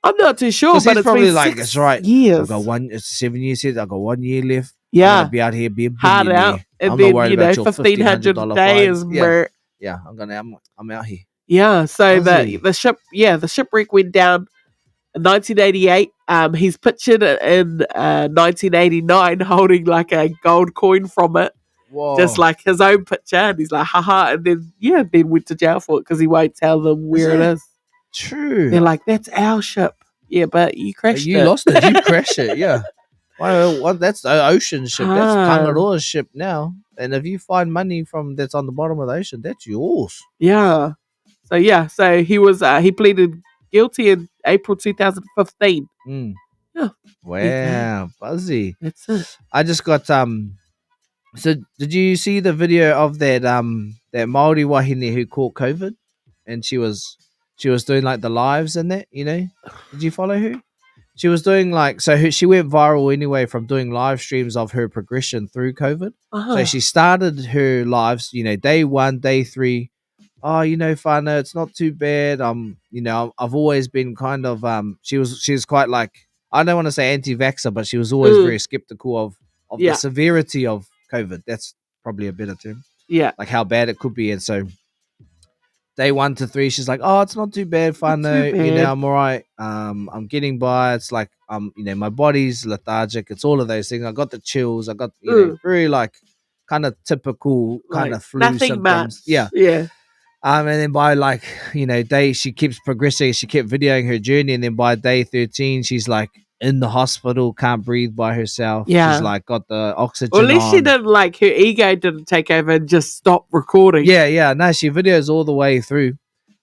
I'm not too sure, 'Cause but he's it's probably been like, 6 it's right. years. I've got it's 7 years here. I've got 1 year left. I'm Yeah. gonna be out here being Hard out. And I'm then, not worried about your $1,500 $1,500 a day fine. is Yeah, I'm out here. Yeah, so Aussie. the shipwreck went down in 1988. He's pictured in 1989 holding like a gold coin from it, Whoa. just like his own picture, and he's like, haha, and then went to jail for it because he won't tell them where it is. True. They're like, that's our ship. Yeah, but you crashed You it. lost it. You crashed it. Yeah. Well, that's the ocean ship. That's Ah. Tangaroa's ship now. And if you find money from that's on the bottom of the ocean, that's yours. Yeah. So he was he pleaded guilty in April 2015. Mm. Yeah. Wow, Buzzy. That's it. I just got So did you see the video of that that Maori wahine who caught COVID, and she was doing like the lives and that, you know? Did you follow her? She was doing like she went viral anyway from doing live streams of her progression through COVID. Uh-huh. So she started her lives, day 1, day 3. Oh, Whānau, it's not too bad. I've always been kind of she's quite like, I don't want to say anti-vaxxer, but she was always very skeptical of Yeah. the severity of COVID. That's probably a better term. Yeah. Like how bad it could be. And so day 1 to 3, she's like, oh, it's not too bad, Whānau. too bad. I'm all right. I'm getting by. It's like, my body's lethargic. It's all of those things. I got the chills. I got, very like kind of typical kind Like, of flu nothing symptoms. much. Yeah. Yeah. And then by like, day, she keeps progressing. She kept videoing her journey. And then by day 13, she's like in the hospital, can't breathe by herself. Yeah. She's like got the oxygen Or at least she on. didn't like her ego didn't take over and just stop recording. Yeah. No, she videos all the way through.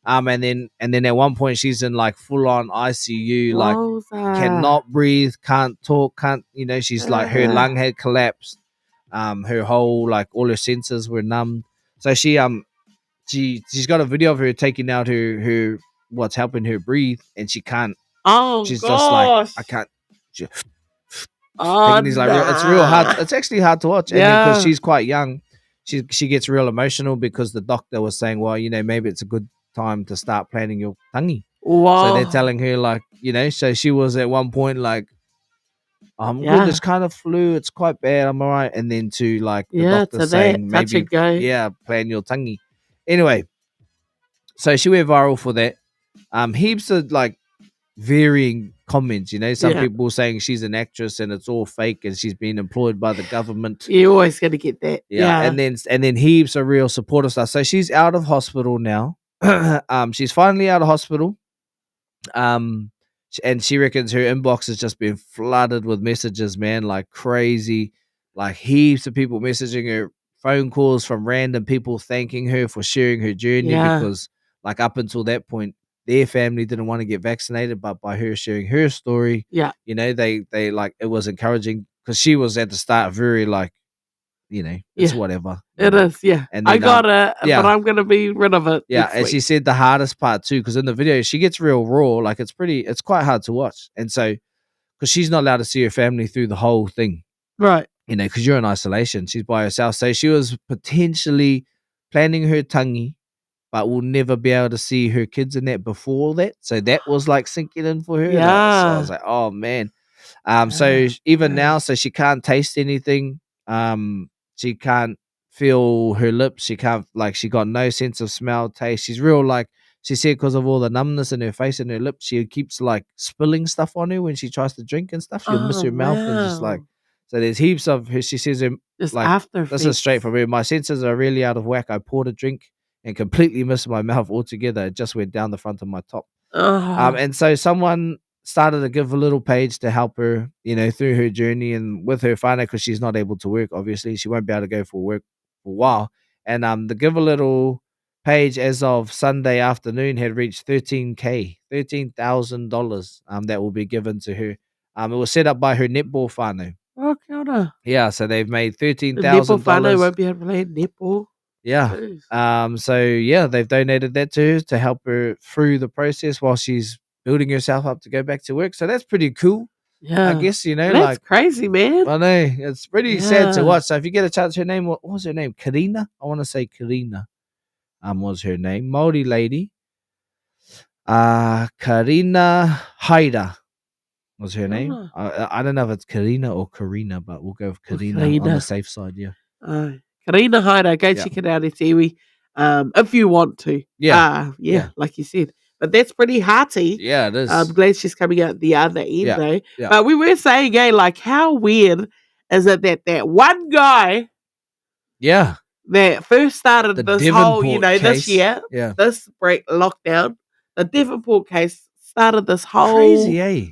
And then at one point she's in like full on ICU, like Wowza. cannot breathe, can't talk, she's like her lung had collapsed. Her whole like all her senses were numbed. So she's got a video of her taking out her what's helping her breathe, and she can't. Oh She's gosh. just like, I can't. Oh, Taking these, like, it's real hard. It's actually hard to watch. And because Yeah. she's quite young, she gets real emotional because the doctor was saying, well, maybe it's a good time to start planning your tangi. Wow. So they're telling her like, so she was at one point like, I'm Yeah. good, it's kind of flu, it's quite bad, I'm all right. And then to like the Yeah, doctor to saying that touch maybe, and go. yeah, plan your tangi. Anyway, so she went viral for that. Heaps of like varying comments, some Yeah. people saying she's an actress and it's all fake and she's been employed by the government. You're always gonna get that. Yeah. And then heaps of real supportive stuff. So she's out of hospital now. She's finally out of hospital. And she reckons her inbox has just been flooded with messages, man, like crazy, like heaps of people messaging her, phone calls from random people thanking her for sharing her journey Yeah. because like up until that point their family didn't want to get vaccinated, but by her sharing her story, Yeah. they like it was encouraging because she was at the start very like you know, it's Yeah. whatever. It is, yeah. And I then, got it, yeah. but I'm going to be rid of it. Yeah, next and week. she said the hardest part too, because in the video she gets real raw, like it's quite hard to watch, and so because she's not allowed to see her family through the whole thing, Right. you know, because you're in isolation, she's by herself, so she was potentially planning her tangi, but will never be able to see her kids in that before that, so that was like sinking in for her. So I was like, oh man. So even now, so she can't taste anything. She can't feel her lips. She can't, like, she got no sense of smell, taste. She's real, like she said, because of all the numbness in her face and her lips, she keeps like spilling stuff on her when she tries to drink and stuff. She'll miss her mouth and just like. So there's heaps of her. She says, just like, after this is straight from her. My senses are really out of whack. I poured a drink and completely missed my mouth altogether. It just went down the front of my top. And so someone started to give a little page to help her, you know, through her journey and with her whānau, because she's not able to work. Obviously, she won't be able to go for work for a while. And the Give a Little page as of Sunday afternoon had reached $13,000 that will be given to her. It was set up by her netball whānau. Oh, kia ora. Yeah, so they've made The $13,000. netball whānau won't be able to play netball. Yeah. Jeez. So yeah, they've donated that to her to help her through the process while she's building herself up to go back to work. So that's pretty cool. Yeah. I guess, you know, That's like, crazy, man. I know it's pretty sad to Yeah. watch. So if you get a chance, her name, what was her name? Karina? I want to say Karina. Was her name. Māori lady. Karina Haida was her name. I don't know if it's Karina or Karina, but we'll go with Karina on the Karina. safe side, yeah. Karina Haida, go check it out, it's iwi. If you want to. Yeah. Yeah, like you said. But that's pretty hearty. Yeah, it is. I'm glad she's coming out the other end, Yeah, though. yeah. But we were saying, like, how weird is it that one guy Yeah. that first started The this whole, Devonport this case. year, Yeah. this lockdown, the Devonport case started this whole. Crazy, eh?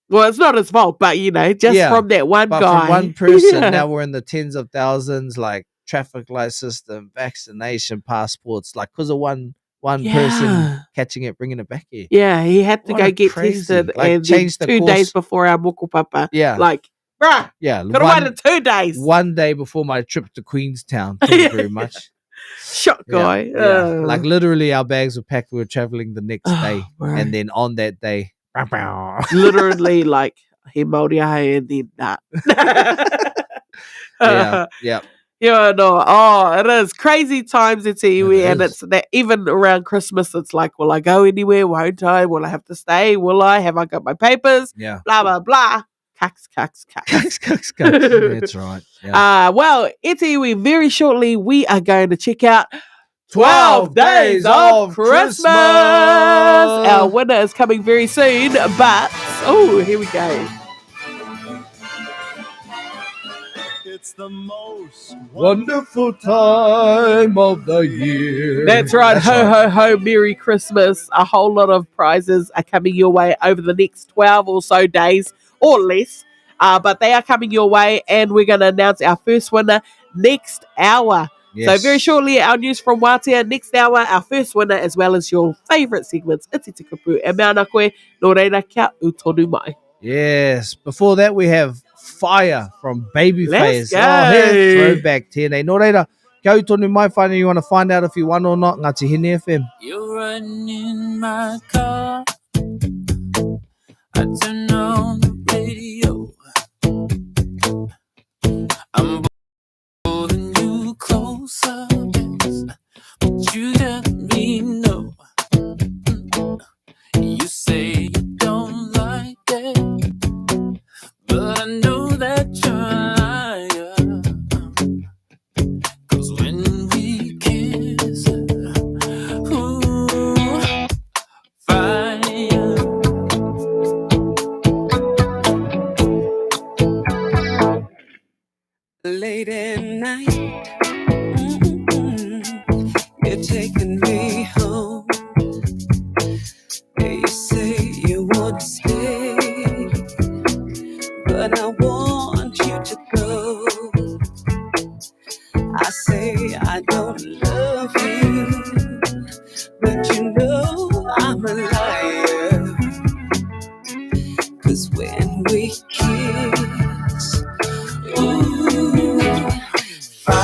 Well, it's not his fault, but, just Yeah, from that one But guy. from one person, Yeah. now we're in the tens of thousands, like traffic light system, vaccination passports, like because of one person Yeah. catching it, bringing it back here. Yeah, he had to What go a get crazy- tested like, and change the 2 course. days before our mokopapa. Yeah. Like, bruh, Yeah. could have waited 2 days. One day before my trip to Queenstown. Thank you very much. Shot guy. Yeah. Like literally our bags were packed. We were traveling the next Oh, day. right. And then on that day, Literally, like, he Māori ai and then that. yeah. Yeah, no. Oh, it is crazy times it's iwi, and is. it's that even around Christmas, it's like, will I go anywhere? Won't I? Will I have to stay? Will I? Have I got my papers? Yeah. Blah blah blah. Cucks. Cucks. That's right. Yeah. Well, it's iwi. Very shortly, we are going to check out 12 Days of Christmas. Our winner is coming very soon, but here we go. It's the most Wonderful time of the year. That's right. Ho, Merry Christmas. A whole lot of prizes are coming your way over the next 12 or so days or less. But they are coming your way, and we're going to announce our first winner next hour. Yes. So very shortly, our news from Wātea. Next hour, our first winner, as well as your favourite segments. Iti te kupu e mea na koe, nō reira kia utonu mai. Yes. Before that, we have Fire from Babyface. Let's go. Oh, here, throwback 10. Nō reira, kia utonu mai whānau. You want to find out if you won or not? Ngāti Hine FM. You're running in my car. I turn on the radio. I'm pulling you closer, but you let me know. You say you don't like it, but I know that you're a liar. 'Cause when we kiss, ooh, fire. Late at night, you're taking me home. You say you want to stay, but I want you to go. I say I don't love you, but you know I'm a liar. 'Cause when we kiss, ooh, fire.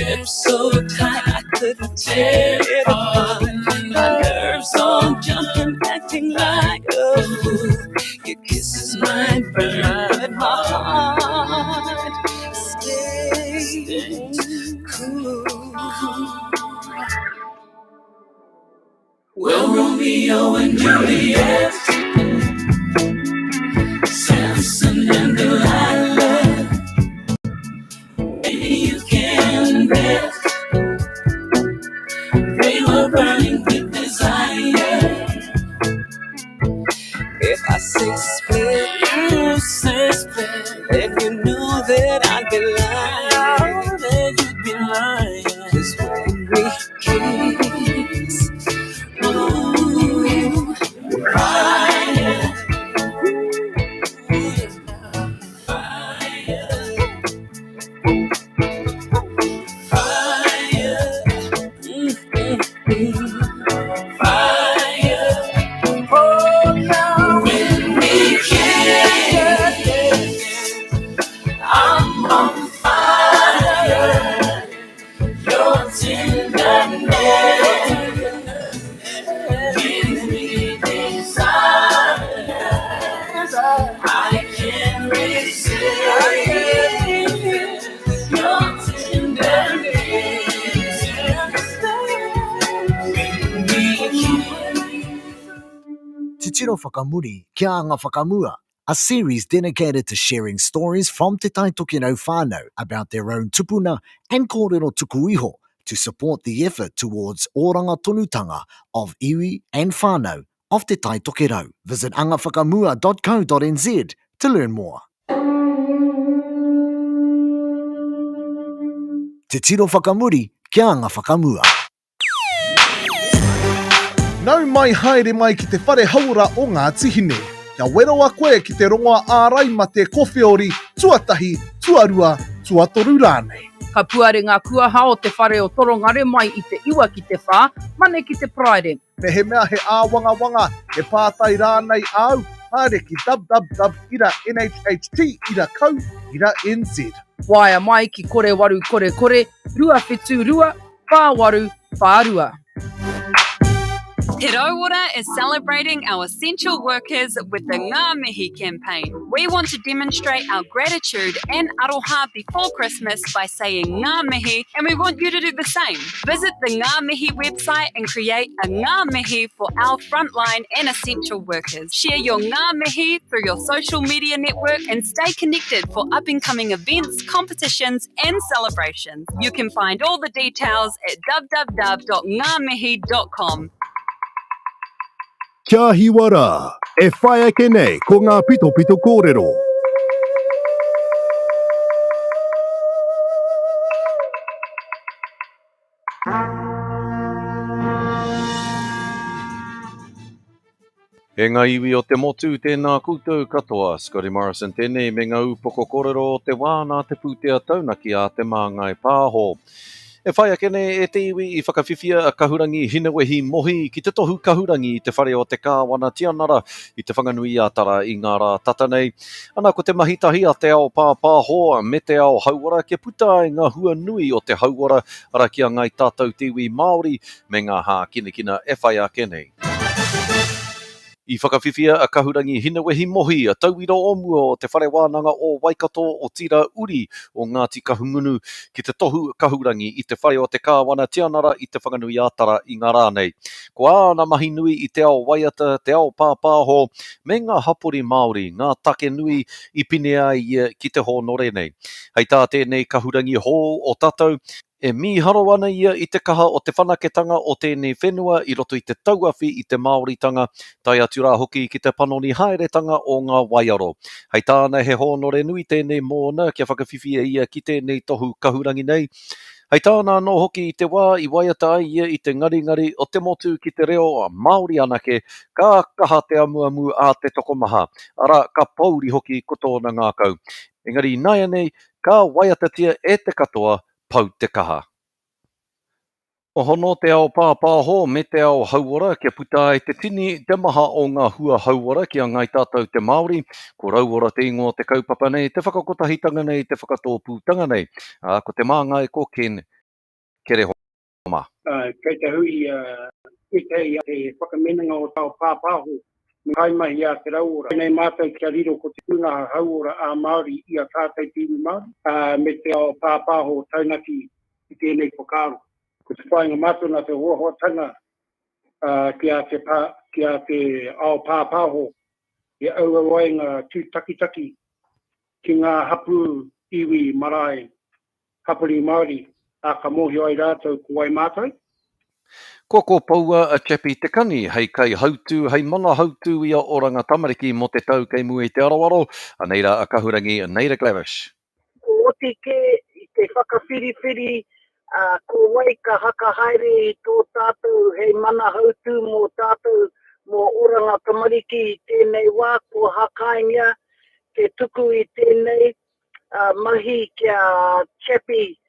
grip so tight I couldn't tear it apart. My nerves all jumping, acting like a fool. Your kisses might burn, but my heart stay cool. Well, Romeo and Juliet, Samson and Delilah, maybe you can bet they were burning with desire. If I say split, you say split, then you know that I'd be lying. That you'd be lying. 'Cause when we kiss, ooh, fire, fire, fire, fire. Oh, now when we kiss, I'm on fire. Your tenderness gives me desire. I can't resist your tenderness. When we kiss. Te tiro whakamuri, kia anga whakamua, a series dedicated to sharing stories from Te Tai Toki Rau whānau about their own tupuna and kōrero tuku iho to support the effort towards oranga tonutanga of iwi and whānau of Te Tai Toki Rau. Visit angawhakamua.co.nz to learn more. Te tiro whakamuri, kia anga whakamua. Nau mai haere mai ki te whare haura o ngā tihine. Kia wero a koe ki te rongoa ārai ma te kowheori, tuatahi, tuarua, tuatoru rānei. Ka puare ngā kuaha o te whare o Torongare mai i te iwa ki te whā, mane ki te praere. Me he mea he āwanga e pātai rānei au, haere ki www.nhht.co.nz. Waia mai ki kore waru kore kore, rua whetū rua, whā waru, whā rua. Te Rauora is celebrating our essential workers with the Ngā Mihi campaign. We want to demonstrate our gratitude and aroha before Christmas by saying Ngā Mihi, and we want you to do the same. Visit the Ngā Mihi website and create a Ngā Mihi for our frontline and essential workers. Share your Ngā Mihi through your social media network and stay connected for up-and-coming events, competitions and celebrations. You can find all the details at www.ngamihi.com. Kia hiwara, e whai ake nei ko ngā pito pito kōrero. E ngā iwi o te motu tēnā koutou katoa, Scotty Morrison tēnei me ngā upoko kōrero o te wā nā te pūtea taunaki a te māngai pāho. E whai ake nei e te iwi I whakawhiwhia a kahurangi hinewehi mohi ki te tohu kahurangi I te whare o te kāwana tianara I te whanganui atara I ngā rā tata nei. Ana ko te mahitahi a te ao pāpāho me te ao hauara kia puta I ngā hua nui o te hauara ara kia ngai tātou te iwi Māori me ngā hā kinekina e whai ake nei. I whakawhiwhia a kahurangi hinewehi mohi a tauira o mua o te whare wānanga o Waikato o Tira Uri o Ngāti Kahungunu ki te tohu kahurangi I te whare o te kāwana tianara I te whanganui atara I ngā rānei. Ko āna mahi nui I te ao Waiata, te ao Pāpāho, me ngā hapori Māori, ngā take nui I pinea ia ki te honore nei. Hei tā tēnei kahurangi hō o tātou, e miharo ana ia I te kaha o te whanaketanga o tēnei whenua I roto I te tauawhi I te Māoritanga, tai atu rā hoki ki te panoni haeretanga o ngā waiaro. Hei tāna he honore nui tēnei mōna kia whakawhiwhia ia ki tēnei tohu kahurangi nei. Hei tāna no hoki I te wā I waiata ai ia I te ngari o te motu ki te reo a Māori anake, ka kaha te amuamu a te tokomaha, ara ka pauri hoki ko tōna ngākau. Engari nai anei, ka waiatatia e te katoa, pau te kaha. O hono te ao pāpāho me te ao hauara kia puta e te tini te maha o ngā hua hauara kia ngai tātou te Māori. Ko rauora te ingoa te kaupapa nei, te whakakotahitanga nei, te whakatōpūtanga nei. Ko te māngai ko Ken Kere homa. Kei te hui i te whakamenanga o tau pāpaho. Kai mai a te raura. Nei mātou kia riro ko te pūnaha hauora a Māori i a tātou tīmi Māori. Me te ao pāpaho taunaki i tēnei whakaro. Ko te whainga mātuna te hoahoatanga kia te ao pāpaho i auawainga tū taki ki ngā hapu iwi marae hapuri Māori a ka mohi ai rātou ko ai mātou. Ko paua a Chappy te kani, hei kai hautu, hei mana hautu i a oranga tamariki mo te tau kei mua i te arawaro, a neira a kahurangi, Neira Glavish. Ko oti ke i te whakawhiriwhiri, ko wai ka haka haere i tō tātou, hei mana hautu mō tātou, mō oranga tamariki i tēnei wā, ko hakaingia, ke tuku i tēnei, mahi kia Chappy,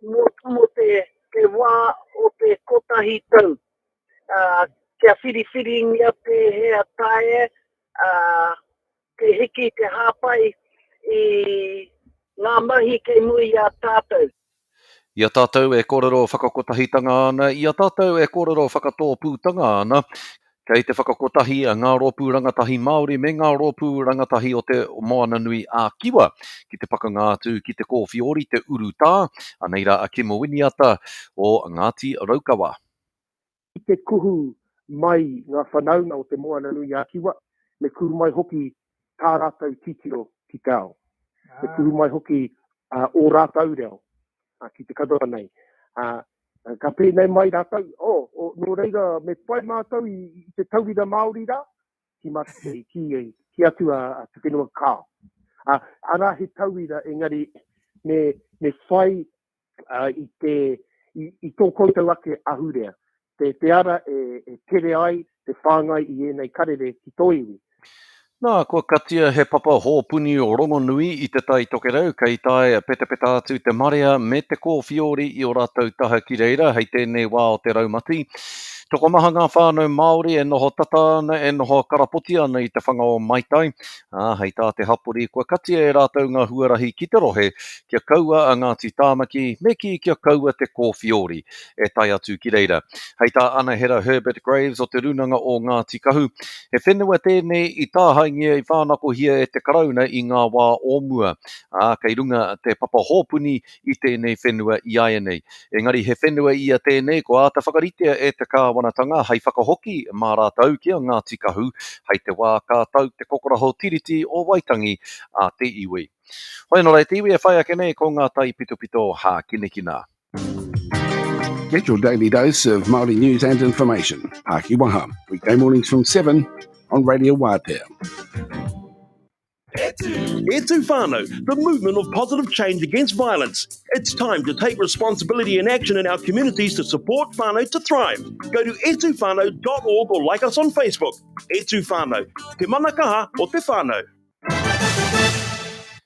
mō te wā o te kotahi tau. Kia whiriwhiri ngia te hea tae, ke hiki te hāpai i ngā mahi kei mui a tātou. Ia tātou e kōrero whakakotahitanga ana, ia tātou e kōrero whakatōpūtanga ana, kei te whakakotahi a ngā rōpū rangatahi Māori me ngā rōpū rangatahi o te moana nui a Kiwa, ki te pakangātu, ki te kōwhiori, te urutā, a neira a Kimo Winiata o Ngāti Raukawa. I te kuhu mai ngā whanaunga o te moana nui a Kiwa, me kuhu mai hoki tā rātou titiro ki te ao. Me kuhu mai hoki o rātou reo, ki te katoa nei. Ka pēnei mai rātou, nō reira me pai mātou i te tauira Māori rā, ki mate, ki atu a te whenua kā. Ara he tauira engari me whai i tō koutou ake ahurea. Te ara e tere ai, te whāngai i enei karere ki tōiwi. Nā, kua katia he papa hōpuni o Rongonui i te tai tokerau, kei tai petapeta atu te marea me te kōwhiori i o rātou taha ki reira, hei tēnei wā o te raumati. Toko maha ngā whānau Māori e noho tata ana, e noho karapoti ana i te whanga o Maitai. Hei tā te hapuri, kua katia e rātou ngā huarahi ki te rohe, kia kaua a Ngāti Tāmaki, me ki kia kaua te kōwhiori, e tai atu ki reira. Hei tā ana hera Herbert Graves o te runanga o Ngāti Kahu. He whenua tēnei i tāhaingia i whānako hia e te karauna i ngā wā o mua. Kei runga te papa hōpuni i tēnei whenua i aia nei. Engari he whenua i a tēnei, ko āta whakaritea e te kāwanatanga, hei whakahoki mā rātou ki a Ngāti Kahu, hei te wā kātau te kokoraho tiriti o Waitangi a te iwi. Hoi nō rei te iwi e whai ake nei ko ngā tai pito ha kinekina. Get your daily dose of Māori news and information. Haki Waha, weekday mornings from 7 on Radio Wātea. Etu Whānau, the movement of positive change against violence. It's time to take responsibility and action in our communities to support whānau to thrive. Go to etuvānau.org or like us on Facebook. Etu Whānau, te manakaha o te whānau.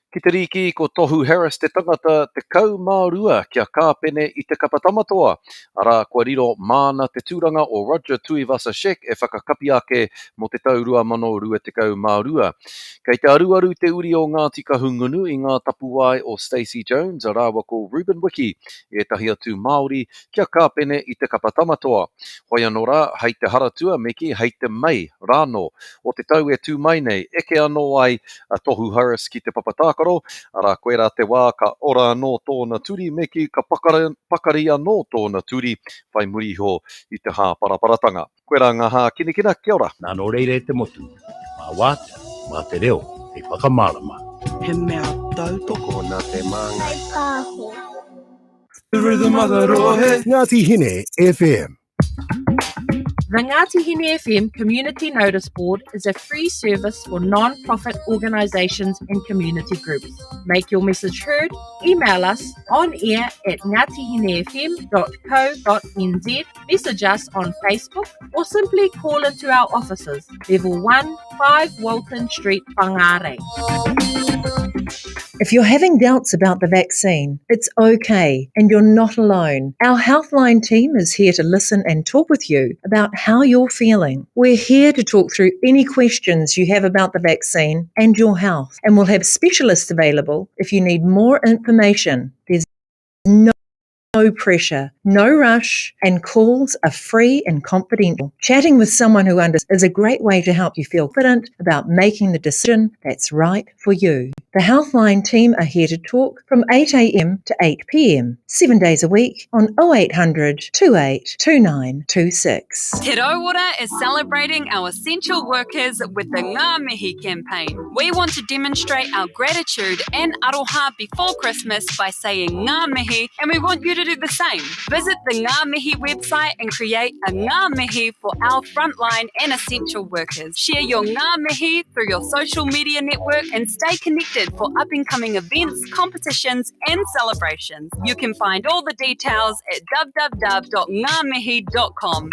Ki te riki ko Tohu Harris te tangata te kaumārua kia kāpene i te kapatamatoa. Ara kua riro māna te tūranga o Roger Tuivasa-Sheck e whakakapi ake mo te tau 2022 mārua. Kei te aruaru te uri o Ngāti Kahungunu i ngā tapuai o Stacey Jones a rāwa ko Ruben Wiki e tahi atu Māori kia kāpene i te kapatamatoa. Hoi anō rā, hei te haratua meki, hei te mei, rāno, o te tau e tū mai nei, eke anō ai a Tohu Harris ki te papataka. Ara koe rā te wā ka ora anō tōna turi me ki ka pakari anō tōna turi whai muri ho i te hā paraparatanga. Koe rā ngā hā kinekina, kia ora. Nā no reire te motu, mā wāta, mā te reo, te whakamārama. He mea tautoko nā te māngai. Kāho. The rhythm of the rohe. Ngāti Hine FM. The Ngāti Hine FM Community Notice Board is a free service for non-profit organisations and community groups. Make your message heard, email us on air at ngatihinefm.co.nz, message us on Facebook, or simply call into our offices, Level 1, 5 Walton Street, Whangarei. If you're having doubts about the vaccine, it's okay and you're not alone. Our Healthline team is here to listen and talk with you about how you're feeling. We're here to talk through any questions you have about the vaccine and your health, and we'll have specialists available if you need more information. There's No pressure, no rush, and calls are free and confidential. Chatting with someone who understands is a great way to help you feel confident about making the decision that's right for you. The Healthline team are here to talk from 8 a.m. to 8 p.m, 7 days a week on 0800 28 2926. Te Raupara is celebrating our essential workers with the Ngā Mihi campaign. We want to demonstrate our gratitude and aroha before Christmas by saying Ngā Mihi, and we want you to do the same. Visit the Ngā Mihi website and create a Ngā Mihi for our frontline and essential workers. Share your Ngā Mihi through your social media network and stay connected for up-and-coming events, competitions and celebrations. You can find all the details at www.ngamihi.com.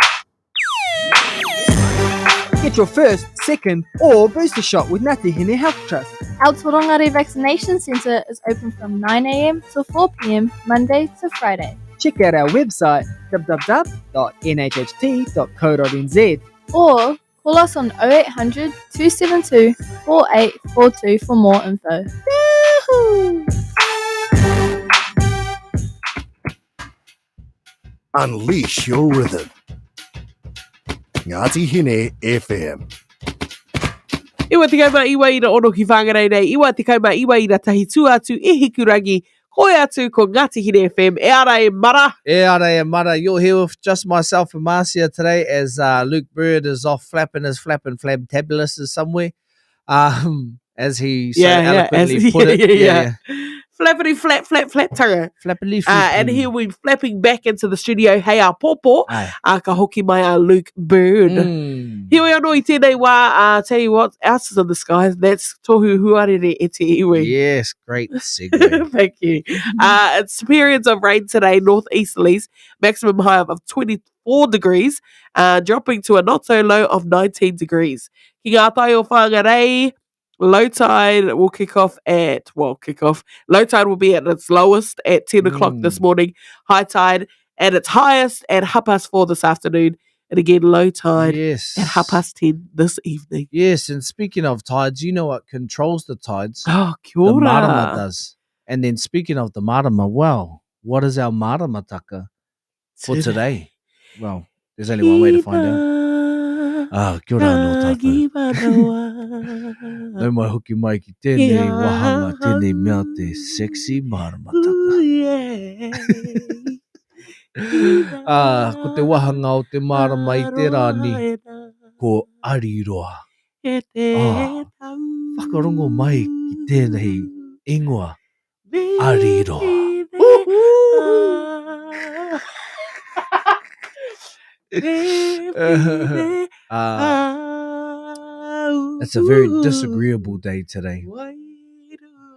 Get your first, second or booster shot with Ngāti Hine Health Trust. Our Torongare Vaccination Centre is open from 9 a.m. till 4 p.m. Monday to Friday. Check out our website www.nhht.co.nz Or call us on 0800 272 4842 for more info. Unleash your rhythm. Ngāti Hine FM. Iwa te kaima iwa ira ono ki whangarei nei. Iwa te kaima iwa ira tahi tū atu e hikurangi. Hoi atu ko Ngāti Hine FM. E ara e mara. E ara e mara. You're here with just myself and Marcia today as Luke Bird is off flapping his flapping flabtabulous somewhere. As he so eloquently put it. Yeah. Flappity flap flap flap tanga. Flappity flap. And here we're flapping back into the studio. Hey a popo. Ka hoki mai a Luke Bird. Here we are no I tēnei wā. Tell you what else is in the skies. That's tohu huarere e te iwi. Yes, great segue. Thank you. It's periods of rain today, northeasterlies, maximum high of 24 degrees, dropping to a not so low of 19 degrees. Ki ngā tai o whangarei, low tide will low tide will be at its lowest at 10 o'clock this morning, high tide at its highest at 4:30 this afternoon, and again low tide at 10:30 this evening. Yes, and speaking of tides, you know what controls the tides? Oh, kia ora. The marama does. And then speaking of the marama, well, what is our marama taka for today? Well, there's only one way to find out. Kia ora no tātou. Nau mai hoki mai ki tēnei wahanga, tēnei mea te sexy marama taka. Ko te wahanga o te marama I te rāni, ko ariroa. Whakarongo mai ki tēnei ingoa, ariroa. It's a very disagreeable day today.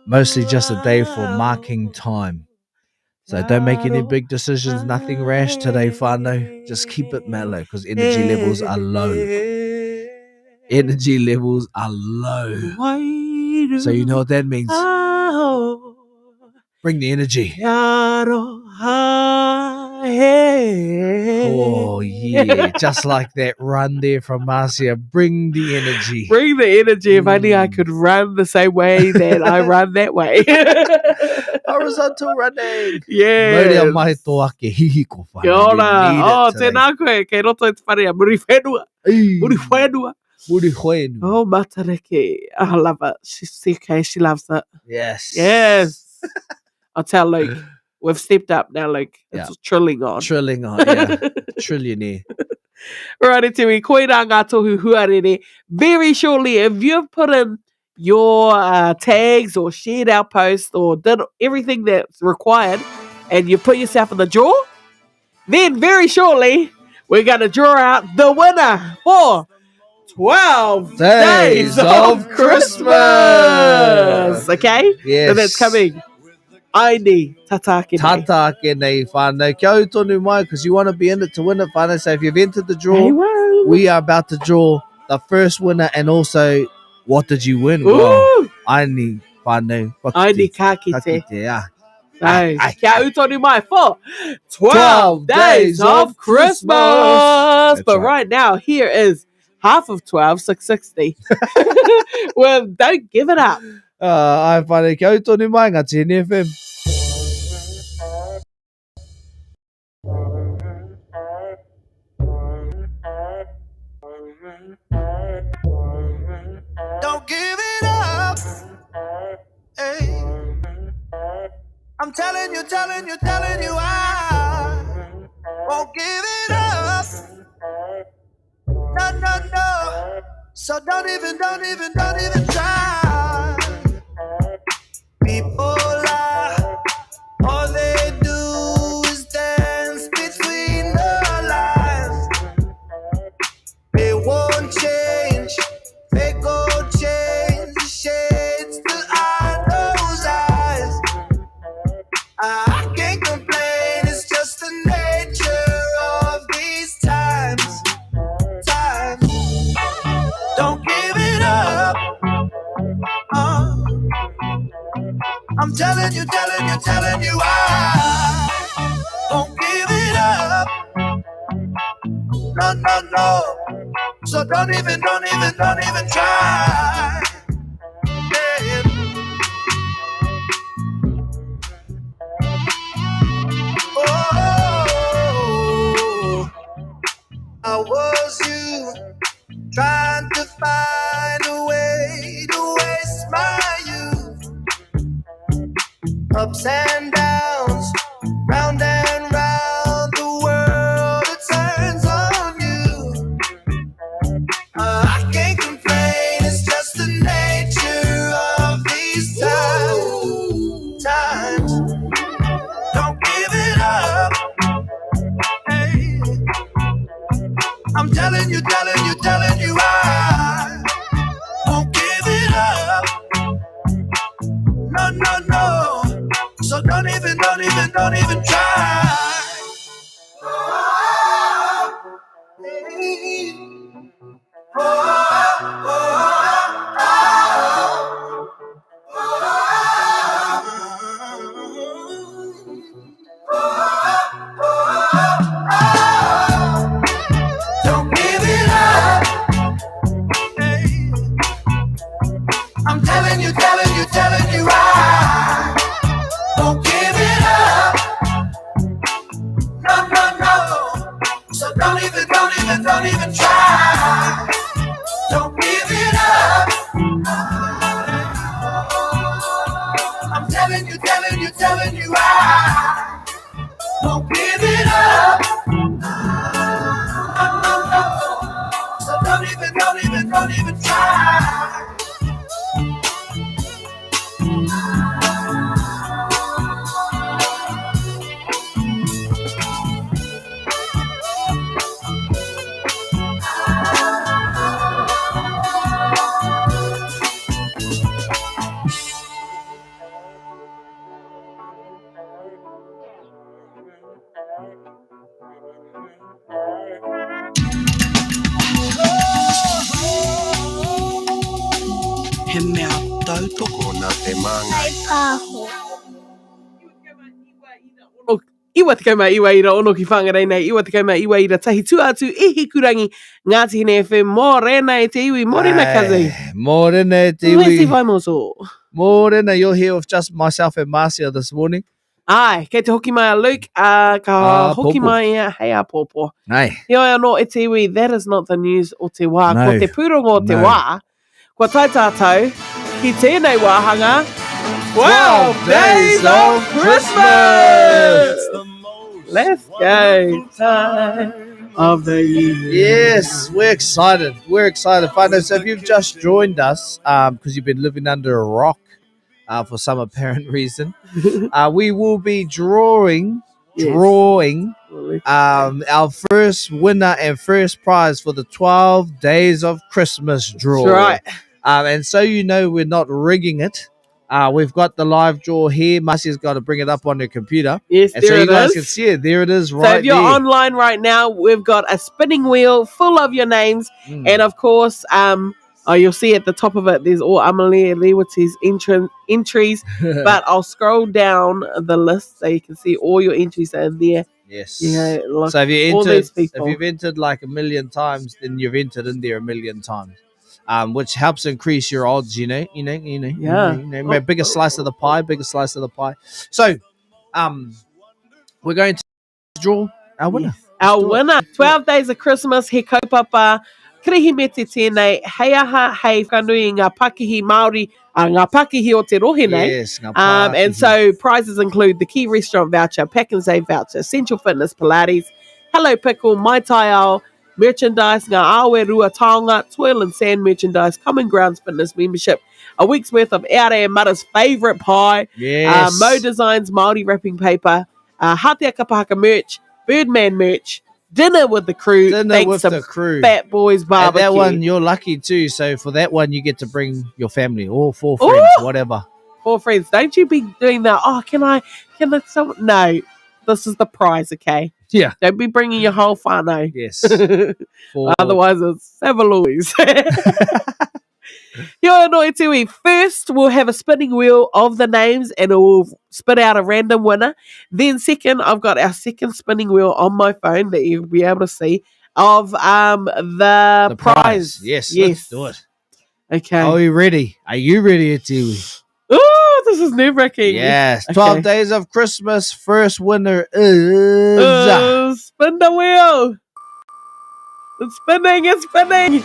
Mostly just a day for marking time. So don't make any big decisions, nothing rash today, whānau. Just keep it mellow because energy levels are low. Energy levels are low. So you know what that means. Bring the energy. Oh yeah, just like that run there from Marcia. Bring the energy. Bring the energy. If only I could run the same way that I run that way. Horizontal running. Yeah. Maurea mai tō ake hihiko whare. Kia ora. Oh, tēnā koe. Kei roto e te wharea. Muri whenua. Muri whenua. Muri whenua. Oh, matareke. I love it. She's okay. She loves it. Yes. Yes. I'll tell Luke. We've stepped up now, Luke. It's trilling on. Trilling on, yeah. Trillionaire. Righty, te we koira ngā tohu huarere. Very shortly, if you've put in your tags or shared our post or did everything that's required and you put yourself in the draw, then very shortly, we're going to draw out the winner for 12 Days of Christmas. Okay? Yes. So that's coming. Aini, tatake nei. Tatake nei, whānau. Kia au tonu mai, because you want to be in it to win it, whānau. So if you've entered the draw, we are about to draw the first winner and also what did you win? Well, aini, whānau. Aini kakite. Yeah. Kia au tonu mai for 12 Days of Christmas. But right now, here is half of 12, 660. Well, don't give it up. Ai whare, kia au tonu mai, Ngāti Hine FM. Don't give it up. Hey. I'm telling you, I won't give it up. No. So don't even try. People lie. All they do is dance between the lines. They won't change. They go change the shades to those eyes. I can't complain. It's just the nature of these times. Don't give it up. I'm telling you, I won't give it up. No. So don't even try. Yeah. Oh, how was you trying to find a way to waste my youth? Ups and downs, round and round, the world it turns on you. I can't complain, it's just the nature of these times. Don't give it up. Hey. I'm telling you, I won't give it up. No. So don't even try. Don't give it up. Hey. I'm telling you, I won't give it up. No. So don't even try. Don't give it up. I'm telling you, I won't give it up. No. So don't even try. He mea tautoko nā te māngai. Iwa te kaumā iwa ira ono ki whangarei nei. Iwa te kaumā iwa ira tahi tu atu ihi kurangi Ngāti Hine FM. Mō rena e te iwi. Mōrena kazi. Mōrena e te Where's the iwi. vai mozo? Mōrena, you're here with just myself and Marcia this morning. Ai, kei te hoki mai a Luke. Ka hoki Popo. mai a hei a Popo. Nei. Ia no e te iwi. That is not the news o te wā. No. Ko te pūrongo o te No. wā. Kua tai tātou. Ki tēnei wāhanga. 12 days of Christmas! Let's go. Time of the year. Yes, we're excited. Whānau, so if you've just joined us, because you've been living under a rock for some apparent reason, we will be drawing our first winner and first prize for the 12 Days of Christmas draw. That's right. And so you know we're not rigging it. We've got the live draw here. Marcia's got to bring it up on her computer. Yes, and there so you it guys is. can see it. There it is right So if you're there. online right now, we've got a spinning wheel full of your names. And of course, you'll see at the top of it, there's all Amalia Lewiti's entries. But I'll scroll down the list so you can see all your entries are in there. Yes. Yeah, like So if all these if people. you've entered like 1 million times, then you've entered in there 1 million times. Which helps increase your odds, Yeah. Bigger slice of the pie. So, we're going to draw our winner. Our winner. 12 Days of Christmas. He kaupapa Krihi me te tēnei, hei aha, hei whanui ngā Pakihi Māori, ngā Pakihi o te rohe nei. Yes, ngā And Pakihi. so prizes include the Key Restaurant voucher, Pack and Save voucher, Essential Fitness Pilates, Hello Pickle, Mai Tai Ao, merchandise, ngā Awe Rua Taonga, Twirl and Sand merchandise, Common Grounds Fitness membership, a week's worth of Aore and Mara's favourite pie, Yes. Mo Designs Māori wrapping paper, Hatea Kapahaka merch, Birdman merch, dinner with the crew, Dinner thanks with to the crew. Fat Boys And Barbecue. that one, you're lucky too. So for that one, you get to bring your family, all 4 friends, whatever. 4 friends. Don't you be doing that. Oh, can I no. This is the prize, okay? Yeah. Don't be bringing your whole whānau. Yes. For- Otherwise, it's Savalois. Yo noi tui. First, we'll have a spinning wheel of the names and it will spit out a random winner. Then second, I've got our second spinning wheel on my phone that you'll be able to see of the prize. Yes, Yes. let's do it. Okay. Are we ready? Are you ready, Atiwi? Oh, this is nerve-wracking. Yes. 12 days of Christmas. First winner is... Spin the wheel. It's spinning. It's spinning.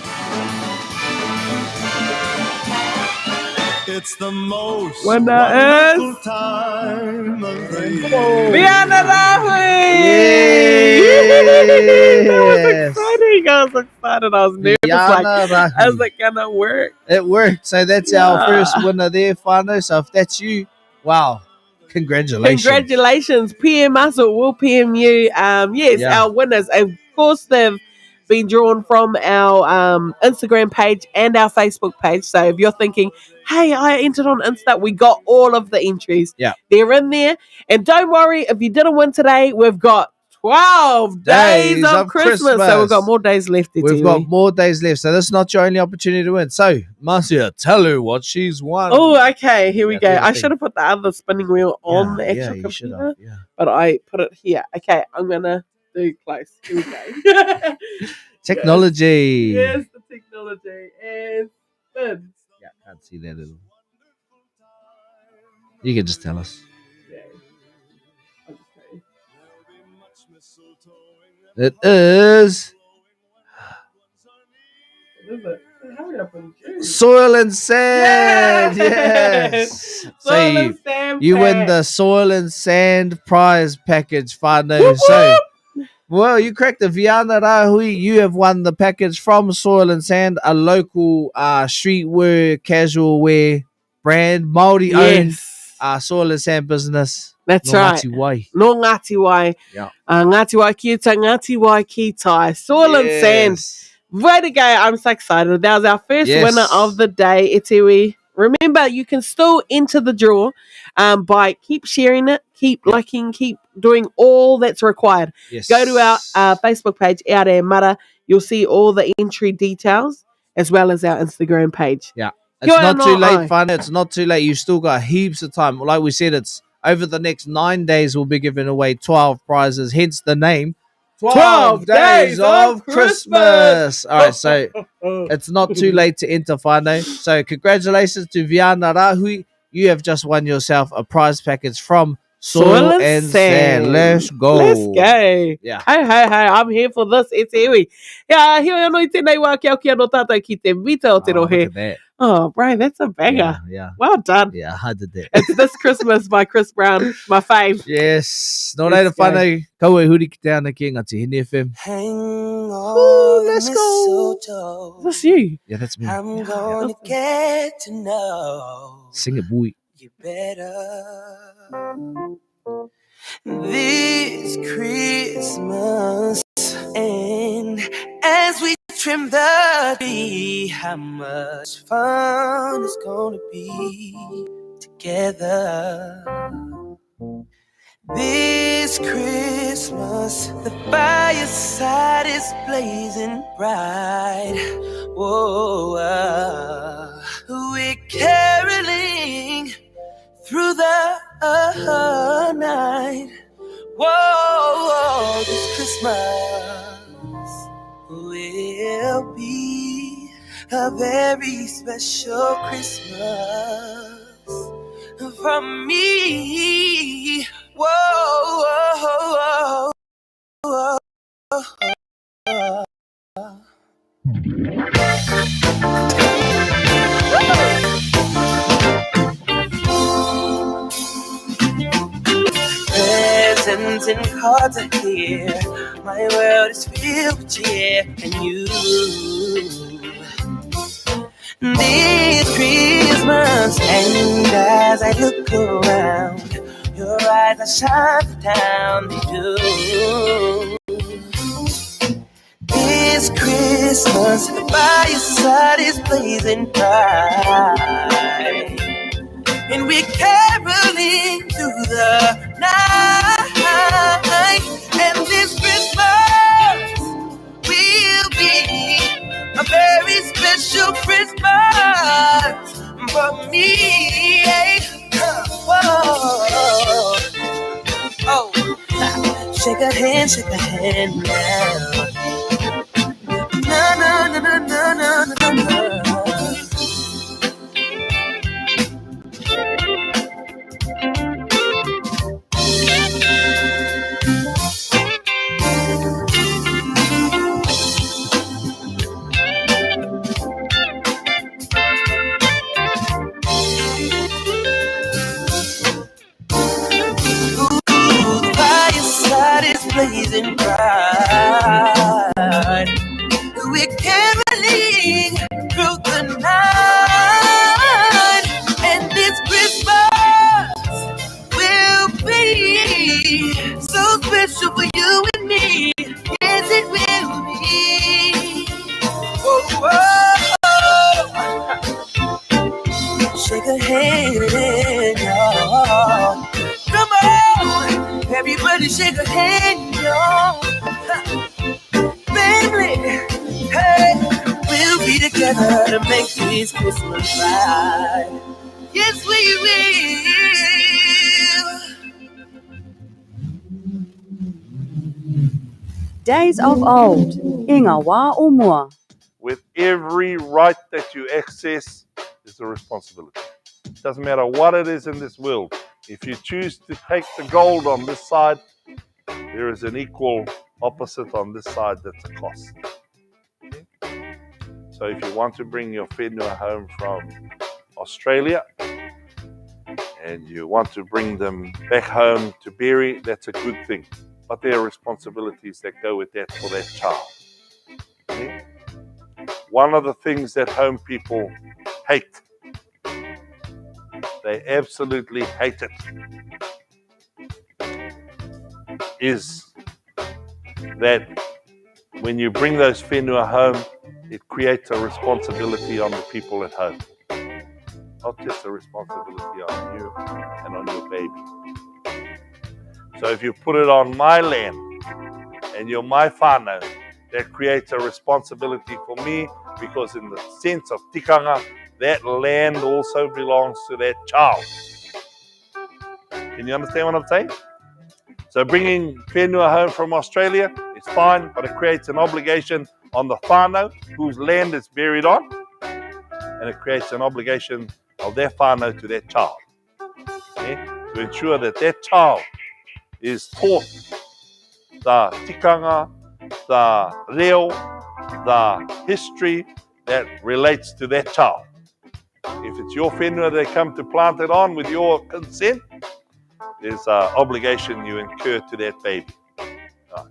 It's the most Winner wonderful time of the year. Viana Rahui! That was exciting. I was excited. I was nervous. Viana Rahui. Is it gonna work? It worked. So that's our first winner there, Whānau. So if that's you, wow. Congratulations. Congratulations. PM us or we'll PM you. Yes, Yeah. our winners. Of course, they've been drawn from our Instagram page and our Facebook page. So if you're thinking, hey, I entered on Insta, we got all of the entries. Yeah. They're in there. And don't worry, if you didn't win today, we've got 12 days of Christmas. So we've got more days left. We've got more days left. So this is not your only opportunity to win. So, Marcia, tell her what she's won. Oh, okay. Here we Yeah, go. do the I thing. should have put the other spinning wheel on the Yeah, actual you should computer. have. Yeah. But I put it here. Okay, I'm going to do close. Here we go. Technology. Yes, the technology. And spin. Yeah, can't see that at all. You can just tell us. It is What is it? Hurry up and do. soil and sand. Yes. Soil and sand you win pack. the soil and sand prize package, Whānau. So, well, you cracked the Viana Rahui. You have won the package from Soil and Sand, a local streetwear, casual wear brand, Māori owned Soil and Sand business. That's no right. Ngāti Wai. No Ngāti Wai. Yeah. Ngāti Wai ki uta, Ngāti Wai ki tai. Soil and sand. Way to go. I'm so excited. That was our first Yes. winner of the day, Itiwi. Remember, you can still enter the draw by keep sharing it, keep liking, keep doing all that's required. Yes. Go to our Facebook page, Aore Mara. You'll see all the entry details as well as our Instagram page. Yeah. It's not too late, Whānau. It's not too late. You've still got heaps of time. Like we said, it's over the next 9 days, we'll be giving away 12 prizes, hence the name. 12 days of Christmas. All right, so it's not too late to enter, Whānau. So congratulations to Viana Rahui. You have just won yourself a prize package from Soil and Sand. Let's go. Let's go. Yeah. Hey, I'm here for this. It's Ewi. Yeah, here I know tēnei wā kia kia no tātou ki te vita o te rohe. That. Oh, Brian, that's a banger. Yeah. Well done. Yeah, I did that. It's This Christmas by Chris Brown, my fave. Yes. No Let's reira, Whānau. Kaua huri ki te ana ki Ngāti Hine FM. Ooh, let's go. Is this you? Yeah, that's me. I'm gonna get to know Sing it, boy. you better this Christmas. And as we trim the tree, how much fun it's gonna be together. This Christmas, the fireside is blazing bright. Whoa, we're caroling through the night. Whoa, this Christmas will be a very special Christmas from me. Whoa, presents and cards are here. My world is filled with cheer and you. This Christmas, and as I look around, your eyes are shining down the hill. This Christmas, by your side is blazing bright, and we're caroling through the night. And this Christmas will be a very special Christmas for me. Whoa. Oh, shake a hand now. No. Blazing bright, we're caroling through the night, and this Christmas will be so special for you and me. Yes, it will be. Whoa. Shake a hand, y'all. Come on, everybody shake a hand, y'all. Family, hey, we'll be together to make this Christmas right. Yes, we will. Days of old, Inga wā o mua. With every right that you access is a responsibility. Doesn't matter what it is in this world. If you choose to take the gold on this side, there is an equal opposite on this side that's a cost. Okay? So if you want to bring your whenua home from Australia and you want to bring them back home to bury, that's a good thing. But there are responsibilities that go with that for that child. Okay? One of the things that home people hate, they absolutely hate it, is that when you bring those whenua home, it creates a responsibility on the people at home. Not just a responsibility on you and on your baby. So if you put it on my land and you're my whānau, that creates a responsibility for me, because in the sense of tikanga, that land also belongs to that child. Can you understand what I'm saying? So bringing whenua home from Australia is fine, but it creates an obligation on the whānau whose land is buried on, and it creates an obligation of their whānau to that child. Okay? To ensure that that child is taught the tikanga, the reo, the history that relates to that child. If it's your whenua they come to plant it on with your consent, there's an obligation you incur to that baby. Right.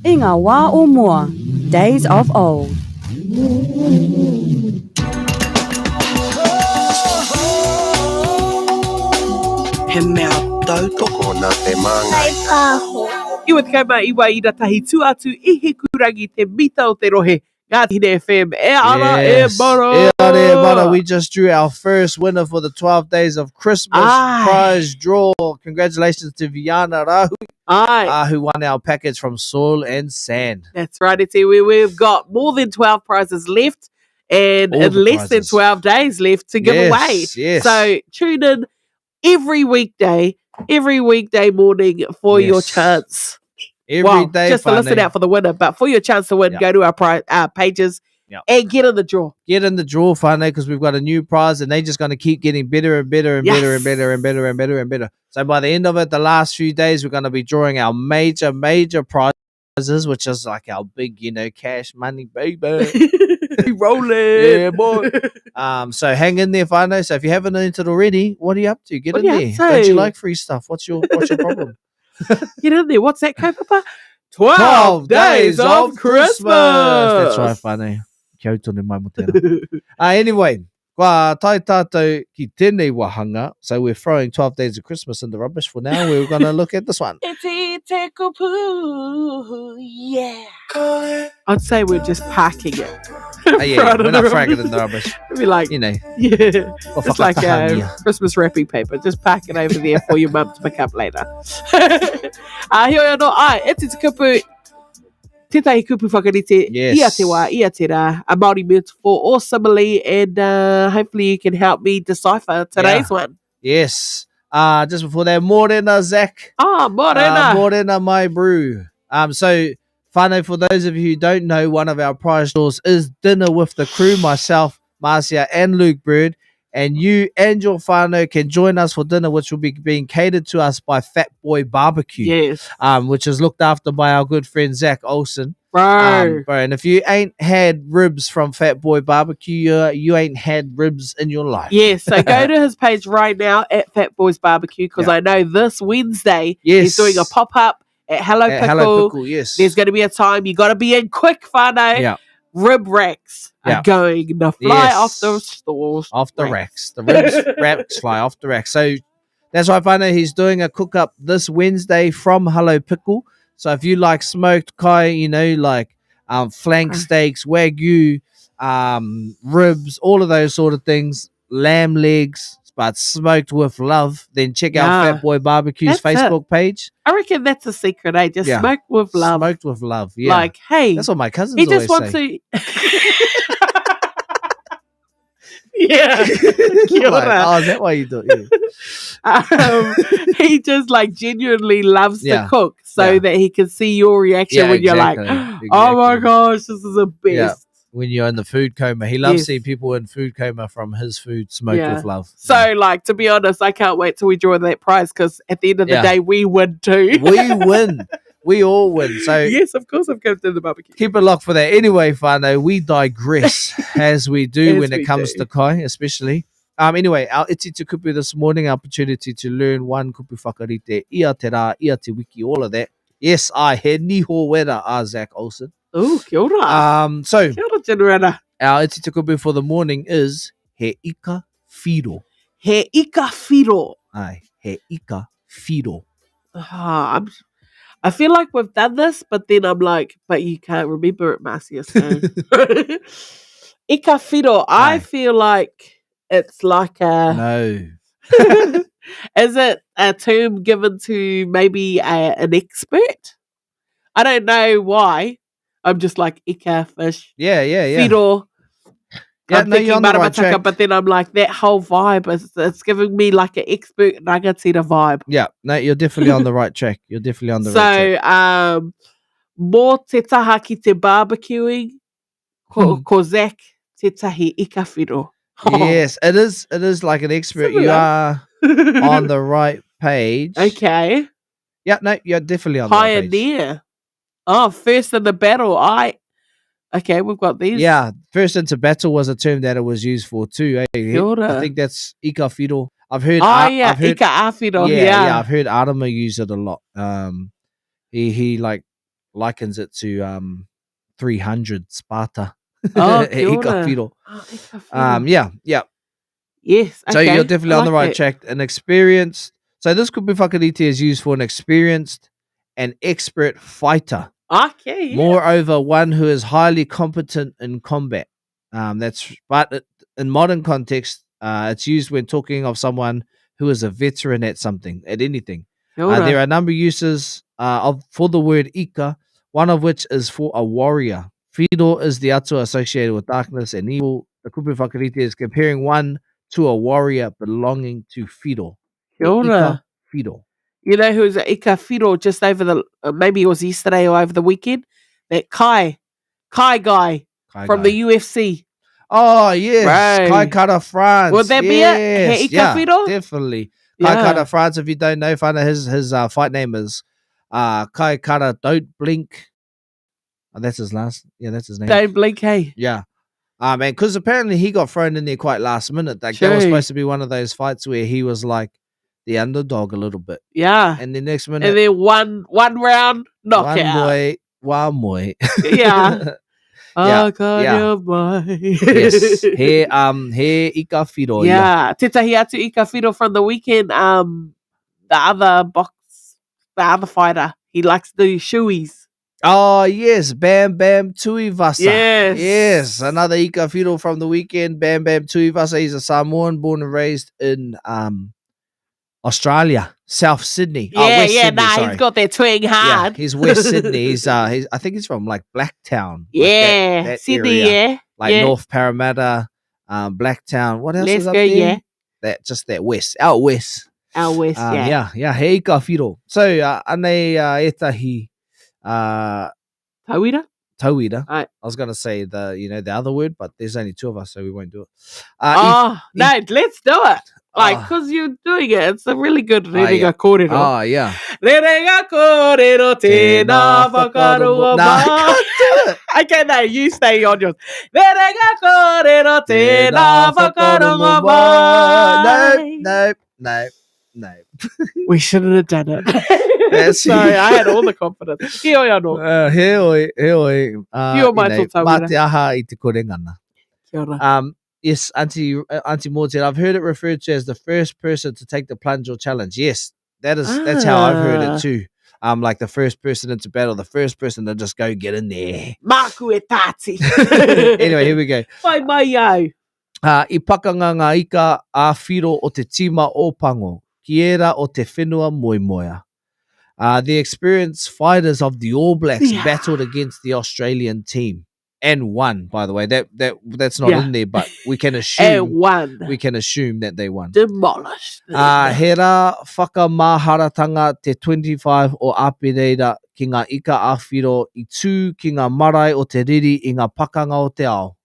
Inga wā o mua, days of old. He mea tautoko nā te māngai. Iwa te kaima iwa i ratahi tū atu I he kurangi te mita o te rohe. Ngātihine FM, e ara e mara. E ara e mara. We just drew our first winner for the 12 Days of Christmas prize draw. Congratulations to Viana Rahui, who won our package from Soil and Sand. That's right, it's we've got more than 12 prizes left and less than 12 days left to give away. Yes. So tune in every weekday morning for your chance. Every day, just to listen out for the winner, but for your chance to win, go to our pages and get in the draw. Get in the draw, Whānau, because we've got a new prize and they're just going to keep getting better and better and better and better and better and better and better. So by the end of it, the last few days, we're going to be drawing our major prizes, which is like our big, cash money, baby. Rolling. Yeah, boy. So hang in there, Whānau. So if you haven't entered already, what are you up to? Get in there. Don't you like free stuff? What's your problem? Get in there. What's that, kaupapa? 12 days of Christmas. That's right, whānau. Kia tōne mai mo tēnā. Anyway, kua tai tātou ki tēnei wahanga. So we're throwing 12 days of Christmas in the rubbish for now. We're going to look at this one. Yeah. I'd say we're just packing it. Yeah, we're not throwing it in the rubbish. It'd be like, you know. Yeah. Well, It's like Christmas wrapping paper. Just pack it over there for your mum to pick up later. Hio no, it's te kupu. Tētahi kupu whakarite. Yes. Ia te wā, ia te rā. A Māori metaphor or simile. And hopefully you can help me decipher today's one. Yes. Just before that, morena, Zach. Morena. Morena, my brew. So, whānau, for those of you who don't know, one of our prize draws is Dinner with the Crew, myself, Marcia, and Luke Bird. And you and your whānau can join us for dinner, which will be being catered to us by Fat Boy Barbecue. Yes. Which is looked after by our good friend Zach Olsen. Bro. And if you ain't had ribs from Fat Boy Barbecue, you ain't had ribs in your life. Yeah, so go to his page right now at Fat Boys Barbecue because I know this Wednesday he's doing a pop-up at Hello Pickle. Hello Pickle, yes. There's going to be a time you got to be in quick, whānau. Yeah. Rib racks are going to fly off the stores. Off the racks. The ribs racks fly off the racks. So that's why I find out he's doing a cook-up this Wednesday from Hello Pickle. So if you like smoked kai, you know, like flank steaks, wagyu, ribs, all of those sort of things, lamb legs, but smoked with love, then check out Fat Boy Barbecue's Facebook page. I reckon that's a secret, eh? Just smoke with love. Smoked with love, yeah. Like, hey. That's what my cousins he always just wants say. to... Yeah. Kia Like, ora. oh, is that why you do it? He just like genuinely loves to Yeah. cook so that he can see your reaction when you're like, oh my gosh, this is the best. Yeah. When you're in the food coma. He loves Yes. seeing people in food coma from his food smoked with love. So, like, to be honest, I can't wait till we draw that prize because at the end of the Yeah. day, we win too. We win. We all win. So yes, of course, I've come to the barbecue. keep it locked for that. Anyway, whānau, we digress as we do As when we it comes do. to kai, especially. Anyway, our iti te kupu this morning, our opportunity to learn one kupu whakarite, ia te rā, ia te wiki, all of that. Yes, I he niho wera Zach Olsen. Oh, kia ora. So Kia ora, Generata. our iti te kupu for the morning is he ika whiro. He ika whiro. Ai, he ika whiro. I feel like we've done this, but then I'm like, but you can't remember it, Marcia. So. Ika whiro. I feel like it's like a... No. Is it a term given to maybe an expert? I don't know why. I'm just like Ika fish. Yeah. Whiro. Yeah, I'm no, thinking you're on the right maramataka, track. but then I'm like, that whole vibe, it's giving me like an expert rangatira vibe. Yeah, no, you're definitely on the right track. You're definitely on the right track. So, mō te taha ki te barbecuing, ko Zach te tahi ika whiro. Yes, it is like an expert. You are on the right page. Okay. Yeah, no, you're definitely on the right page. Pioneer. Oh, first in the battle. Okay, we've got these. Yeah, first into battle was a term that it was used for too. Eh? Kia ora. I think that's ika whiro. I've heard. I've heard, ika awhiro. Yeah, I've heard Arama use it a lot. He like likens it to 300 Sparta. Oh, kia ika ora. whiro. Oh, ika whiro. Yeah. Yes. So okay. you're definitely I on the like right that. track. An experienced. So this kupu whakarite is used for an experienced and expert fighter. Okay. Yeah. Moreover, one who is highly competent in combat. But in modern context, it's used when talking of someone who is a veteran at something, at anything. Kia ora. There are a number of uses for the word ika, one of which is for a warrior. Whiro is the atua associated with darkness and evil. The kupu whakarite is comparing one to a warrior belonging to whiro. Kia ora. Ika whiro. You know who's an ika whiro just over the, maybe it was yesterday or over the weekend? That Kai guy from the UFC. Oh, yes. Right. Kai Kara France. Would that be it? He ika whiro? Definitely. Kai Kara France, if you don't know, find out his fight name is Kai Kara Don't Blink. Oh, that's his last. Yeah, that's his name. Don't blink, hey. Yeah. Man, because apparently he got thrown in there quite last minute. Like that was True. supposed to be one of those fights where he was like the underdog a little bit. Yeah. And the next minute, And then one round knockout. one boy. Yeah. Yeah, I got yeah. your mind. Yes. He ika whiro ia. Yeah. Tetahi atu Ika Whiro from the weekend. The other fighter. He likes the shoeies. Oh yes, Bam Bam Tuivasa. Yes. Another ika whiro from the weekend. Bam Bam Tuivasa. He's a Samoan, born and raised in Australia, South Sydney. West Sydney, sorry. He's got that twang hard. Yeah, he's West Sydney. He's I think he's from like Blacktown. Yeah, that Sydney, area. yeah. Like yeah. North Parramatta, Blacktown. What else Let's is up go, there? yeah. That west, out west. Out west, yeah. Yeah, he ika whiro. So, anei etahi Tauira? Tauira. Right. I was gonna say the other word, but there's only two of us, so we won't do it. No, let's do it. Like, because you're doing it. It's a really good rerenga kōrero. Oh, yeah. Rerenga kōrero tēnā whakarongo Nah, I can't do it. Okay, no, you stay on yours. Rerenga kōrero tēnā whakarongo mai. No. We shouldn't have done it. Sorry, I had all the confidence. He oi anō. He oi. Kia mai tō tauira. Mate aha I te korengana. Kia ora. Yes, Auntie Maud, I've heard it referred to as the first person to take the plunge or challenge. Yes, that's how I've heard it too. Like the first person into battle, the first person to just go get in there. Maku e tāti. Anyway, here we go. Whai mai au. I pakanga ngā ika a whiro o te tima o pango, ki era o te whenua moimoia. The experienced fighters of the All Blacks battled against the Australian team. And won, by the way. That's not in there, but we can assume we can assume that they won. Demolished. He rā whakamaharatanga te 25 o Apereira ki ngā ika āwhiro I tū ki ngā marae o te riri I ngā pakanga o te ao.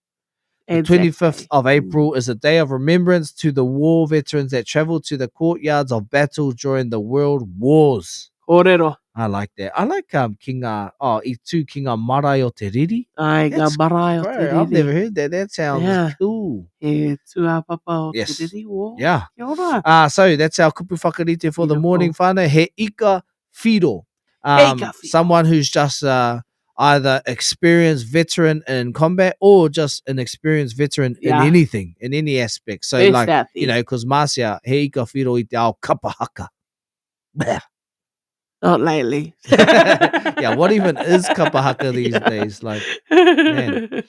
The 25th of April is a day of remembrance to the war veterans that travelled to the courtyards of battle during the world wars. Kōrero. I like that. I like ki ngā, I tū ki ngā marae o te riri. Ai, ngā marae o te riri. I've never heard that. That sounds cool. E tū papa o te riri. Whoa. Yeah. Kia ora. So that's our kupu whakarite for the morning whānau. He ika whiro. Someone who's just either experienced veteran in combat or just an experienced veteran in anything, in any aspect. So because Marcia, he ika whiro I te ao kapahaka. Not lately. Yeah, what even is kapahaka these days? Like, man.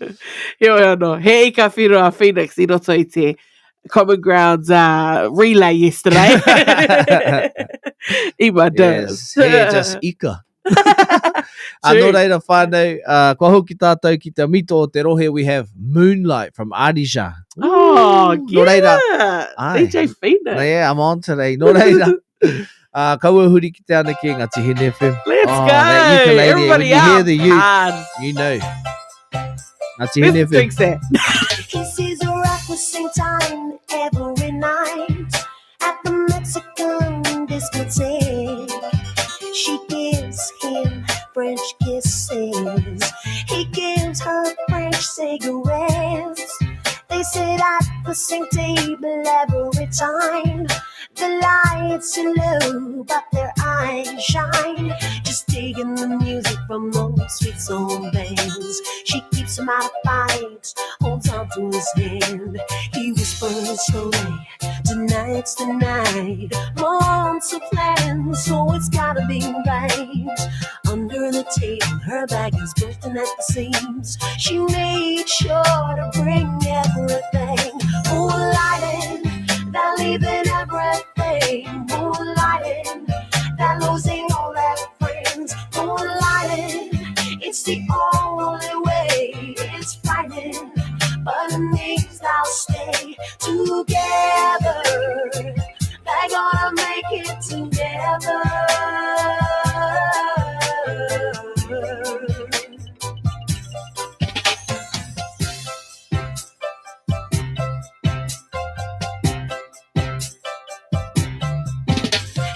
He ika whiro a Phoenix I roto I te Common Grounds relay yesterday. Ima does. Yes, he just ika. Nō reira whānau, kua hoki tātou ki te mito o te rohe, we have Moonlight from Adisha. Oh, yeah. DJ Phoenix. Yeah, I'm on today. Nō reira. Kaua huri ki te ana ki Ngāti Hine FM. Let's go. Everybody when you out. hear the youth, you know. Ngāti Hine FM. Fix that. Kisses a reckless time every night at the Mexican discotheque. She gives him French kisses. He gives her French cigarettes. They sit at the same table every time. The lights are low, but their eyes shine. Just digging the music from those sweet soul bands. She keeps him out of fights, holds on to his hand. He whispers slowly, tonight's the night. Months of planning, so it's gotta be right. Under the table, her bag is bursting at the seams. She made sure to bring everything. Moonlighting, they're leaving everything. Moonlighting, they're losing all their friends. Moonlighting, it's the only way. It's frightening, but it means they'll stay together. They're gonna make it together.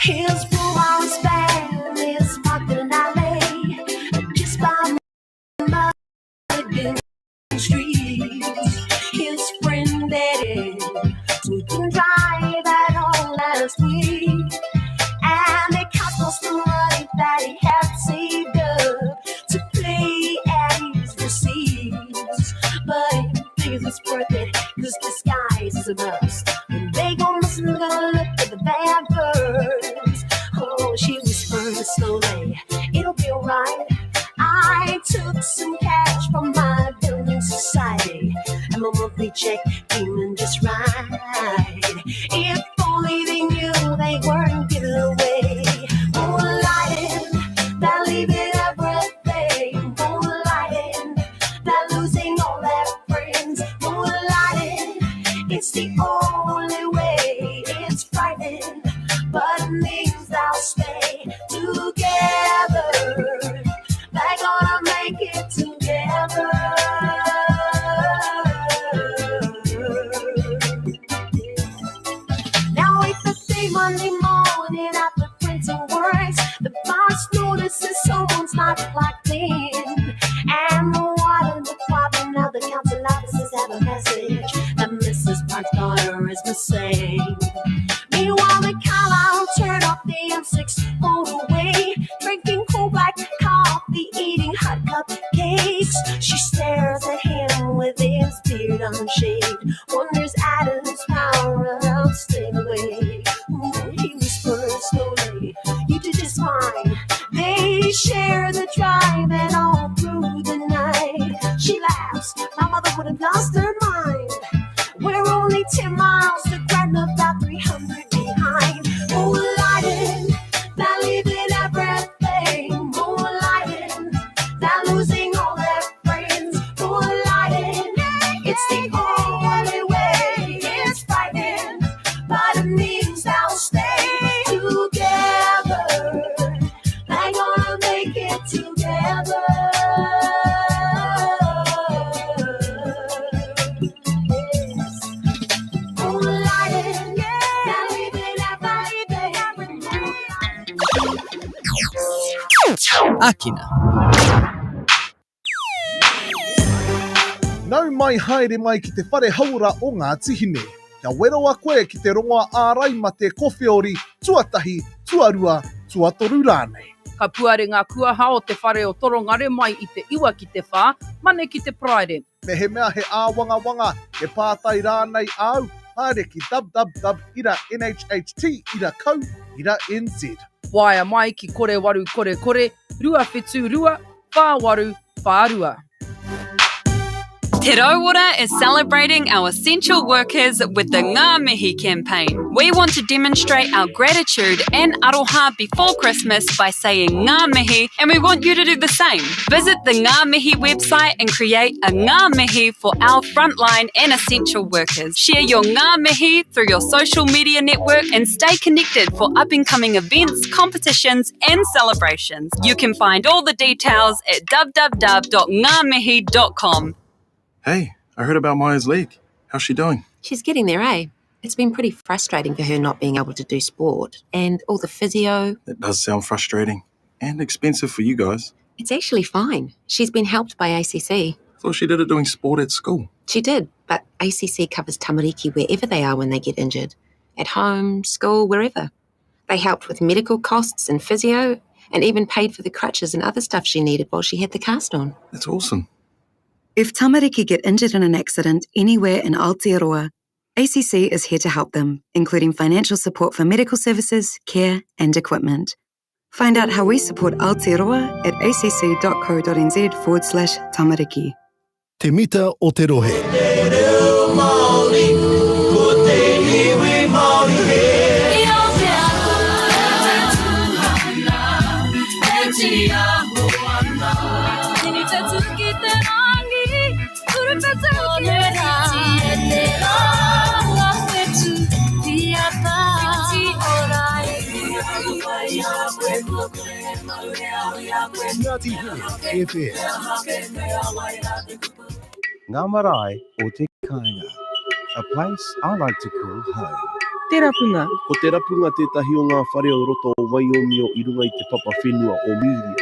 His blue eyes band is fucking alley just by Mulligan streets. His friend Eddie, so we can drive at all last week. Daddy had saved up to play at his receives. But he figures it's worth it, cause disguise is a must. When they gon' listen, gonna look at the bad birds. Oh, she whispered slowly, it'll be alright. I took some cash from my building society, and my monthly check came in just right. If only they knew they weren't giving away. Moonlighting, they're leaving everything. Moonlighting, they're losing all their friends. Moonlighting, it's the only way. It's frightening, but it means they'll stay together. They're gonna make it together. Now 8:50 Monday morning at the printing works, the boss notices someone's not clocked in. And the water department now the council officers have a message that Mrs. Park's daughter is missing. Meanwhile, the call-out turn off the M6 motorway, drinking cool black coffee, eating hot cupcakes. She stares at him with his beard unshaved, wonders at his power of staying awake. He whispers slowly, you did just fine. They share the drive and all through the night. She laughs, my mother would have lost her mind. We're only 10 miles to Gretna, about 300 behind. Moonlighting, they're leaving everything. Moonlighting, they're losing all their friends. Moonlighting, it's the only way. It's frightening, but it means they'll stay together. They're gonna make it together. Akina. Nau mai haere mai ki te whare haura o ngā tihine. Kia wero a koe ki te rongoa ārai ma te kowheori, tuatahi, tuarua, tuatoru rānei. Ka puare ngā kuaha o te whare o Torongare mai i te iwa ki te whā, mane ki te praere. Me he mea he āwanga he pātai rānei au, haere ki www.nhht.co.nz. Waia mai ki kore waru kore kore, rua whetū rua, whā waru, whā rua. Te Rauora is celebrating our essential workers with the Ngā Mihi campaign. We want to demonstrate our gratitude and aroha before Christmas by saying Ngā Mihi, and we want you to do the same. Visit the Ngā Mihi website and create a Ngā Mihi for our frontline and essential workers. Share your Ngā Mihi through your social media network and stay connected for up-and-coming events, competitions and celebrations. You can find all the details at www.ngamihi.com. Hey, I heard about Maya's leg. How's she doing? She's getting there, eh? It's been pretty frustrating for her not being able to do sport. And all the physio. It does sound frustrating. And expensive for you guys. It's actually fine. She's been helped by ACC. Thought she did it doing sport at school. She did, but ACC covers tamariki wherever they are when they get injured. At home, school, wherever. They helped with medical costs and physio, and even paid for the crutches and other stuff she needed while she had the cast on. That's awesome. If tamariki get injured in an accident anywhere in Aotearoa, ACC is here to help them, including financial support for medical services, care and equipment. Find out how we support Aotearoa at acc.co.nz/tamariki. Te mita o te rohe. Ngāti Hine FM. Ngā marae o te kāinga, a place I like to call home. Te rapunga. Ko te rapunga tētahi o ngā whare o roto o Waiomi o i runga i te papa whenua o Miria.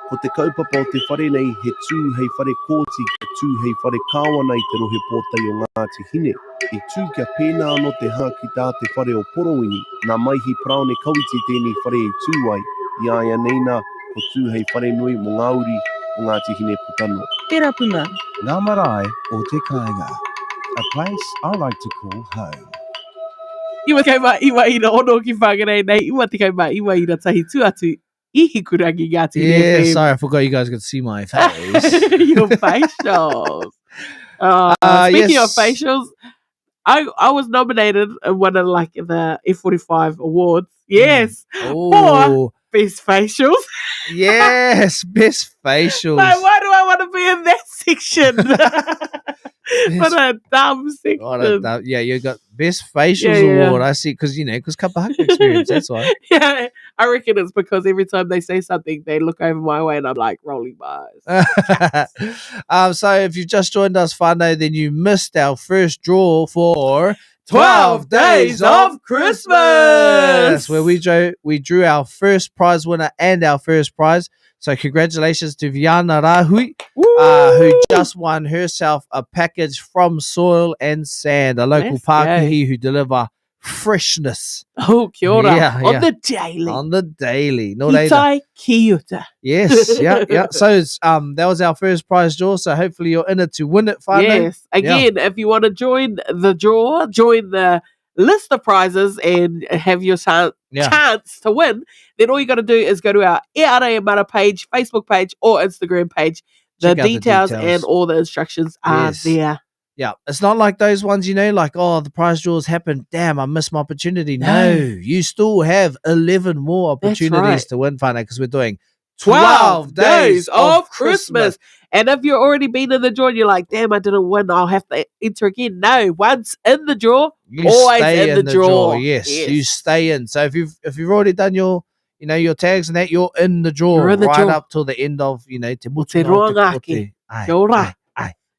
Ko te kaupapa o te whare nei he tū hei whare kōti, he tū hei whare kāwa nei te rohe pōtai o Ngāti Hine. I tū kia pēnā no te hā ki tā te whare o Porowini, nā maihi praone kauiti tēnei whare e tū ai, i aia neina ko tū hei whare nui mo ngā uri o ngā tihine putano. Tērā punga. Ngā marae o te kāinga. A place I like to call home. Iwa kai mai, iwa ina ono ki whangarei nei, iwa te kai mai, iwa ina tahi tuatu I hikurangi ngā tihine Yeah, FM. sorry, I forgot you guys could see my face. Your facials. Speaking of facials, I was nominated in one of like the F45 awards. Yes. For best facials. Yes, best facials. Like, why do I want to be in that section? What a dumb section. Yeah, you got best facials Yeah. award. I see, because Kapahaka experience. That's why. Yeah, I reckon it's because every time they say something, they look over my way and I'm like rolling my eyes. So if you've just joined us, whānau, then you missed our first draw for 12 Days of Christmas, where we drew our first prize winner and our first prize. So congratulations to Viana Rahui, who just won herself a package from Soil and Sand, a local Let's Pākehī who deliver freshness. Oh, kia ora. Yeah, On yeah. the daily. On the daily. No Kitai later. ki uta. Yes, yeah. So it's, that was our first prize draw. So hopefully you're in it to win it, whānau. Yes. Again, if you want to join the draw, join the list of prizes and have your chance to win, then all you got to do is go to our E Ara Mara page, Facebook page, or Instagram page. The Check out the details details. and all the instructions are Yes. there. Yeah, it's not like those ones, like, oh, the prize draws happened. Damn, I missed my opportunity. No, you still have 11 more opportunities right. to win, whānau, because we're doing 12 days of Christmas. And if you've already been in the draw and you're like, damn, I didn't win, I'll have to enter again. No, once in the draw, You always stay in the draw. Yes, you stay in. So if you've already done your tags and that, you're in the draw You're in the right draw. up till the end of Te Te Mutu Roangaki. Kia ora.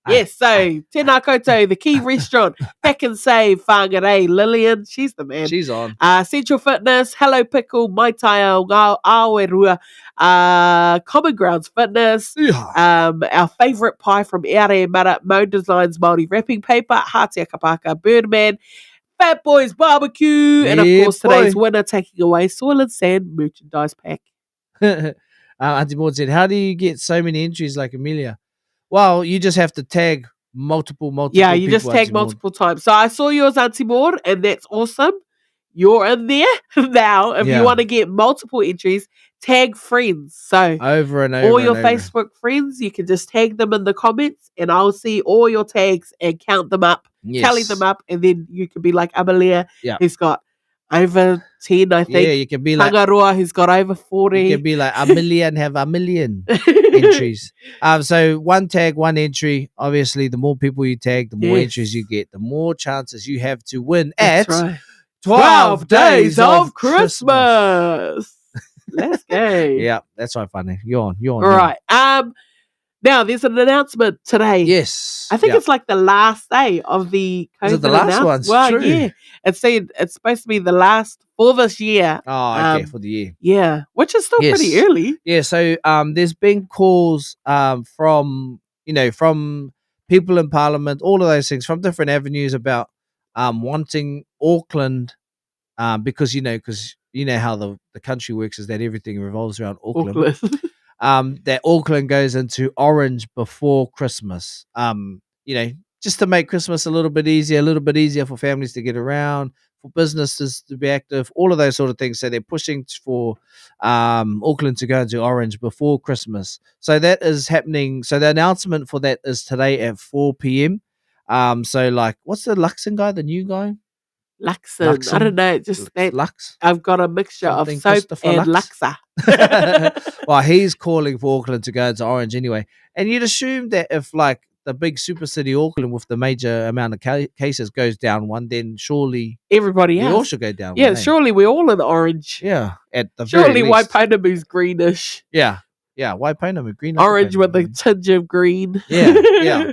Yes, so tēnā koutou, the Key Restaurant, Pack and Save, Whangarei, Lillian, she's the man. She's on. Central Fitness, Hello Pickle, Mai Tai o Ngā Aoerua, Common Grounds Fitness, our favourite pie from Eare Mara, Mo Designs Māori Wrapping Paper, Hatia Kapaka Birdman, Fat Boys Barbecue, and of Yeah, course today's boy. winner taking away Soil and Sand merchandise pack. Auntie Maud said, how do you get so many entries like Amelia? Well, you just have to tag multiple Yeah, you just people, tag Auntie Maud. multiple times. So I saw yours, Auntie Maud, and that's awesome. You're in there now. If Yeah. you want to get multiple entries, tag friends. So Over and over all your and over. Facebook friends, you can just tag them in the comments, and I'll see all your tags and count them up, tally Yes. them up, and then you can be like Amalia, Yeah. who's got over 10, I think. Yeah, you can be like Tangaroa, who's got over 40. You can be like a million, have a million entries. So one tag, one entry. Obviously, the more people you tag, the more Yes. entries you get, the more chances you have to win That's at right. 12 Days of Christmas. Let's go. Yeah, that's right, funny. You're on. All right. Now there's an announcement today. Yes. I think Yeah. it's like the last day of the COVID Is it the last announce- one? Well, True. yeah. It's saying it's supposed to be the last for this year. Oh, okay, for the year. Yeah, which is still pretty Yes. early. Yeah, so there's been calls from people in Parliament, all of those things from different avenues about wanting Auckland because you know how the country works is that everything revolves around Auckland. That Auckland goes into orange before Christmas. Just to make Christmas a little bit easier for families to get around, for businesses to be active, all of those sort of things. So they're pushing for Auckland to go into orange before Christmas. So that is happening. So the announcement for that is today at 4 p.m. So like, what's the Luxon guy, the new guy? Luxon. I don't know. Just that Lux. I've got a mixture Something of soap Christopher and Lux? Luxa. Well, he's calling for Auckland to go into orange anyway. And you'd assume that if like the big super city Auckland with the major amount of cases goes down one, then surely Everybody we else. all should go down Yeah, one. eh? surely we're all in orange. Yeah, at the very Surely least. Waiponamu's greenish. Yeah, Waiponamu green. Orange with a tinge of green. Yeah.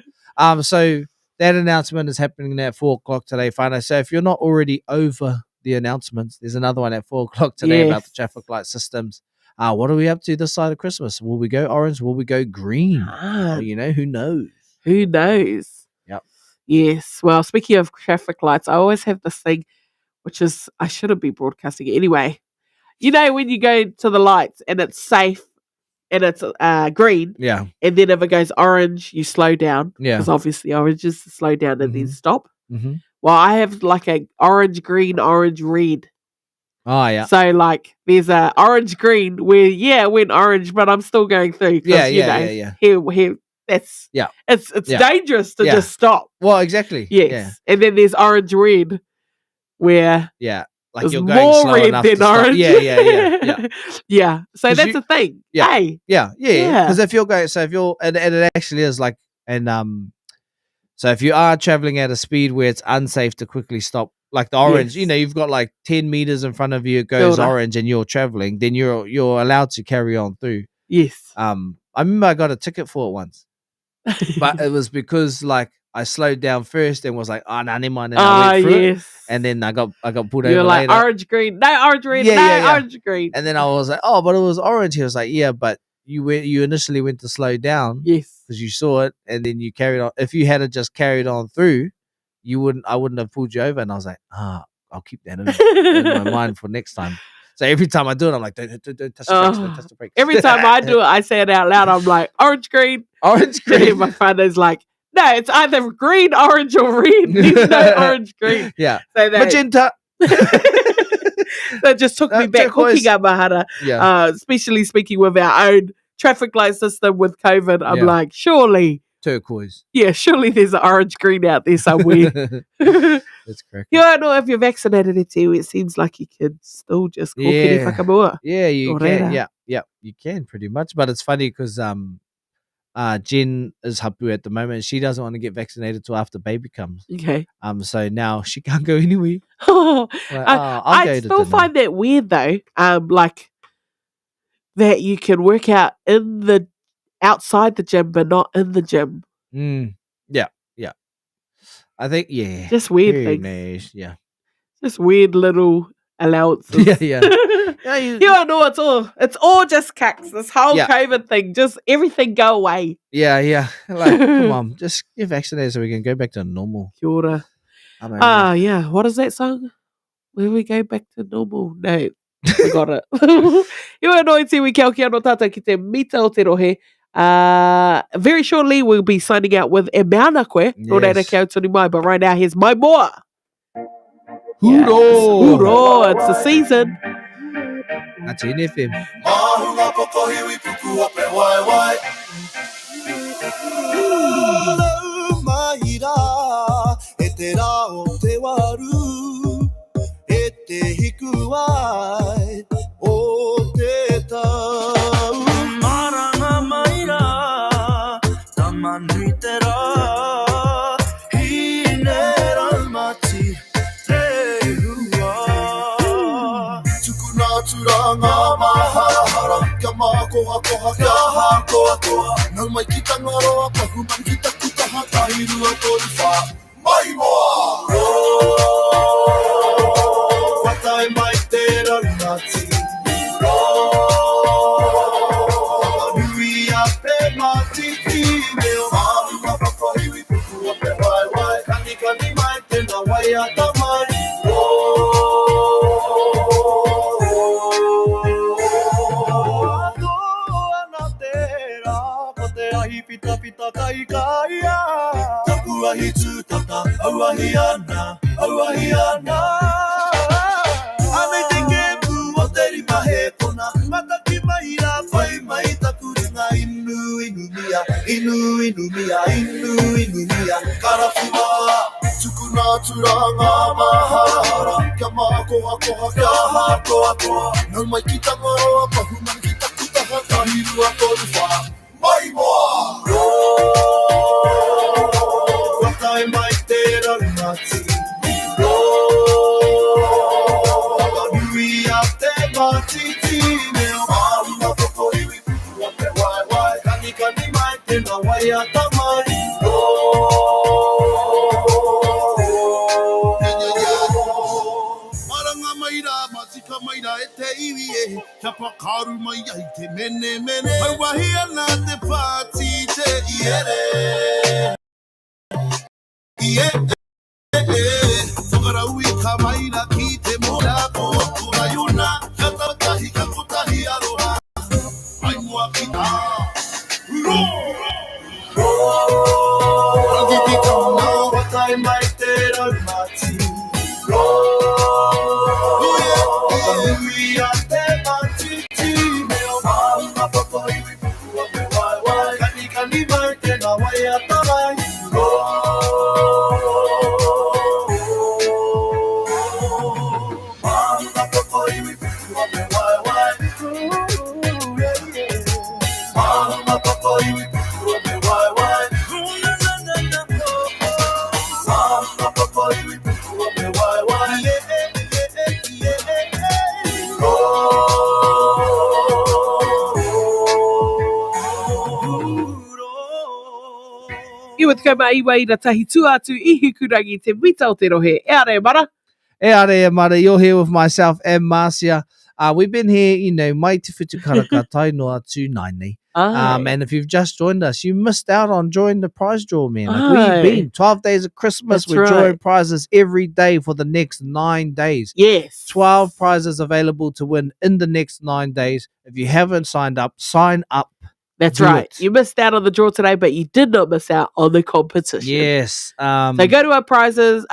So that announcement is happening at 4 o'clock today, whānau. So if you're not already over the announcements, there's another one at 4 o'clock today about Yes. the traffic light systems. What are we up to this side of Christmas? Will we go orange? Will we go green? Ah. Well, who knows? Who knows? Yep. Yes. Well, speaking of traffic lights, I always have this thing, which is I shouldn't be broadcasting it anyway. You know, when you go to the lights and it's safe and it's green. Yeah. And then if it goes orange, you slow down. Yeah. Because obviously orange is to slow down and then stop. Mhm. Well, I have like a orange, green, orange, red. Oh, yeah. So like there's a orange, green where, it went orange, but I'm still going through. 'Cause, Yeah, you yeah, know, yeah, yeah. Here, that's, Yeah. it's Yeah. dangerous to Yeah. just stop. Well, exactly. Yes. Yeah. And then there's orange, red where Yeah. Like there's you're going more slow red enough to than stop. orange. Yeah, yeah, yeah, yeah. Yeah. So 'Cause that's you- the thing. Yeah. Hey. Yeah. Yeah. Because if you're going, so if you're, and it actually is like, so if you are traveling at a speed where it's unsafe to quickly stop, like the orange, Yes. you've got like 10 meters in front of you, it goes Kia ora. orange and you're traveling, then you're allowed to carry on through. Yes. I remember I got a ticket for it once, but it was because like I slowed down first and was like, oh, no, never mind. And I went through it, and then I got pulled You're over like later. orange, green, no orange, red, Yeah, no yeah, yeah. orange, green. And then I was like, oh, but it was orange. He was like, yeah, but you initially went to slow down. Yes. Because you saw it and then you carried on. If you had just carried on through, I wouldn't have pulled you over. And I was like, I'll keep that in my mind for next time. So every time I do it, I'm like, don't touch the brakes, don't touch the brakes. Every time I do it, I say it out loud. I'm like, orange, green. Orange, And green. my father's like, no, it's either green, orange, or red. There's no orange, green. Yeah. So that, Magenta. that just took me back. turquoise. Hooking up Mahara. Yeah. Especially speaking with our own traffic light system with COVID. I'm Yeah. like, surely. Turquoise. Yeah, surely there's an orange, green out there somewhere. That's correct. You don't know if you're vaccinated, it seems like you can still just call kiri whakamua. Yeah, you Orera. can. Yeah, you can pretty much. But it's funny because Jen is hapu at the moment. She doesn't want to get vaccinated till after baby comes. Okay. So now she can't go anywhere. Oh, Like, I'll go I to still dinner. find that weird though. Like that you can work out outside the gym, but not in the gym. Yeah. I think Just weird Who things. knows? Yeah. Just weird little allowances. Yeah. You don't know it's all just cucks. This whole Yeah. COVID thing, just everything go away. Yeah. Like, come on, just get vaccinated so we can go back to normal. Kia ora. I'm over it. Yeah. What is that song? Where we go back to normal? No. I got it. Iwa no te wi kia o kia no tata ki te mita o te rohe. Very shortly we'll be signing out with E Meana Koe. No reira Yes. kia o tonu mai, but right now here's My Moa. Huro! Huro! It's the season. That's NFM. Mahunga pokohiwi puku ope wai wai. Mahira, e te rā o te waru, e te hiku wai o te tau. Maranga maira, tamanui te rā, hine raumati te hua. Tukuna turanga mahara, kia makoha koha kia hakoa koa. Nau mai ki tangaroa, pahuman ki takutaha, tahirua toru wha. Mai moa! Watai mai te raumati. Nui a pe matiti meo. Mahunga papahiwi puku a pe wai wai. Kani mai tena wai a tamai. Pita pita kai kaia. Taku ahi tūtata, au ahi ana, au ahi ana. Ame te kepu o te rima he kona, mataki mai rā, whai mai taku ringa inu inu mia, inu inu mia, inu inu mia. Karawhua, tukuna turanga mahara, kia makoa koha, kia hakoa koa. Nau mai ki tangaroa, pahuman ki takutaha, tahirua toru wha. Mai moa! Watai mai te raumati. Nui a te matiti meo. Mahunga pokohiwi puku a pe wai wai. Kani mai tena wai a tamai. Maranga mai rā, matika mai rā e te iwi e. Kia pakaru mai ai te mene mene. Mai wahi ana te pāti te iere. Whakaraui ka mai rā ki te mora ko. Kura yuna, kia tautahi ka kutahi aroha. Ai I with kai mai iwa i ra tahi tuatu I hukurangi te mita o te rohe. E are mara. E are mara, you're here with myself and Marcia. We've been here, you know, mai te whitu karaka tainoa tū nainei. And if you've just joined us, you missed out on joining the prize draw, man. Like we've been 12 days of Christmas. We're drawing prizes every day for the next 9 days. Yes. 12 prizes available to win in the next 9 days. If you haven't signed up, sign up. That's Do right. it. You missed out on the draw today, but you did not miss out on the competition. Yes. So go to our pages,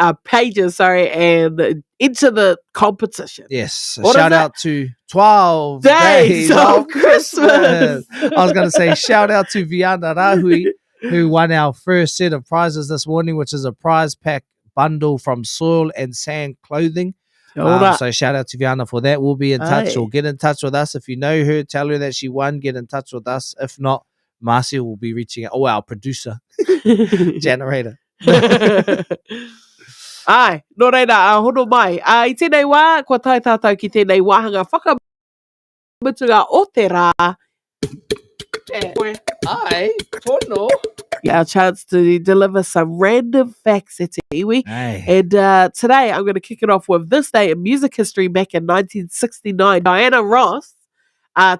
and enter the competition. Yes. What Shout is it? out to 12 Days of Christmas. I was going to say shout out to Viana Rahui, who won our first set of prizes this morning, which is a prize pack bundle from Soil and Sand Clothing. So shout out to Viana for that. We'll be in touch, or get in touch with us. If you know her, tell her that she won, get in touch with us. If not, Marcia will be reaching out. Oh, our producer, generator. Ai, no reira, hono mai. I tēnei wā, kua tai tātou ki tēnei wāhanga whakamutunga o te rā. Ai, tono. Yeah, a chance to deliver some random facts at iwi. And today I'm going to kick it off with this day in music history. Back in 1969, Diana Ross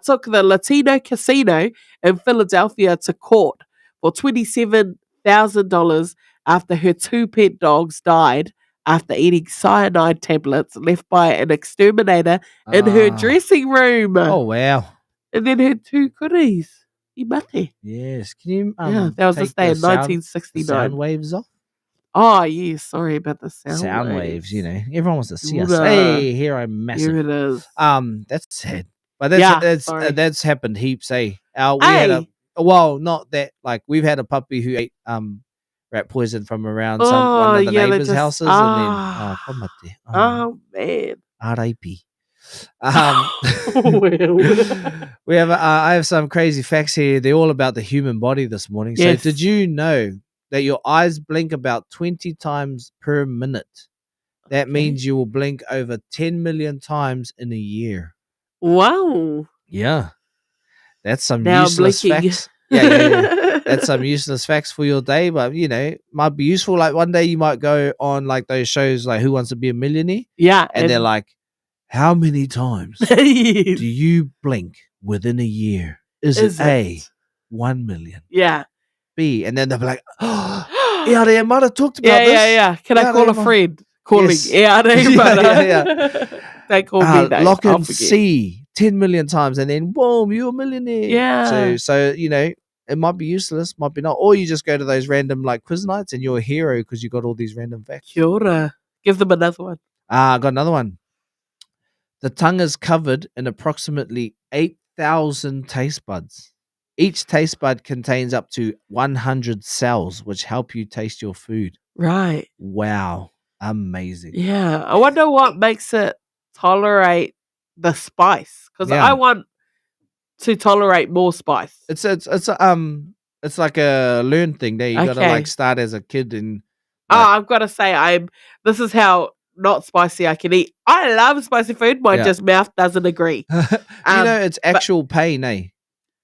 took the Latino Casino in Philadelphia to court for $27,000 after her 2 pet dogs died after eating cyanide tablets left by an exterminator in her dressing room. Oh, wow. And then her 2 kuri's. Imate. Yes. Can you that was this day in 1969. sound waves off? Oh, yes. Sorry about the sound waves. You know, everyone wants to see us. Ura. Hey, here I'm massive. Here it is. That's sad. But that's happened heaps, we had not that, like, we've had a puppy who ate rat poison from around one of the neighbors' houses, and then man. R.I.P. We have I have some crazy facts here. They're all about the human body this morning. Yes. So did you know that your eyes blink about 20 times per minute? That means you will blink over 10 million times in a year. Wow. Yeah. That's some Now useless blinking. facts. Yeah. That's some useless facts for your day, but you know, might be useful. Like one day you might go on like those shows like Who Wants to Be a Millionaire? Yeah. And they're like, how many times do you blink within a year? Is it A, 1 million? Yeah. B, and then they'll be like, oh, yeah, might have talked about this. Yeah. Can I call a friend? Calling. Yes. Yeah. They call me that. Lock I'll in forget. C 10 million times, and then boom, you're a millionaire. Yeah. So you know, it might be useless, might be not. Or you just go to those random like quiz nights and you're a hero because you got all these random facts. Kia ora. Give them another one. I got another one. The tongue is covered in approximately 8,000 taste buds. Each taste bud contains up to 100 cells, which help you taste your food. Right. Wow. Amazing. Yeah. I wonder what makes it tolerate the spice. Because I want to tolerate more spice. It's like a learned thing there. You gotta like start as a kid and I've got to say this is how not spicy I can eat. I love spicy food. My just mouth doesn't agree. you know, it's actual pain, eh?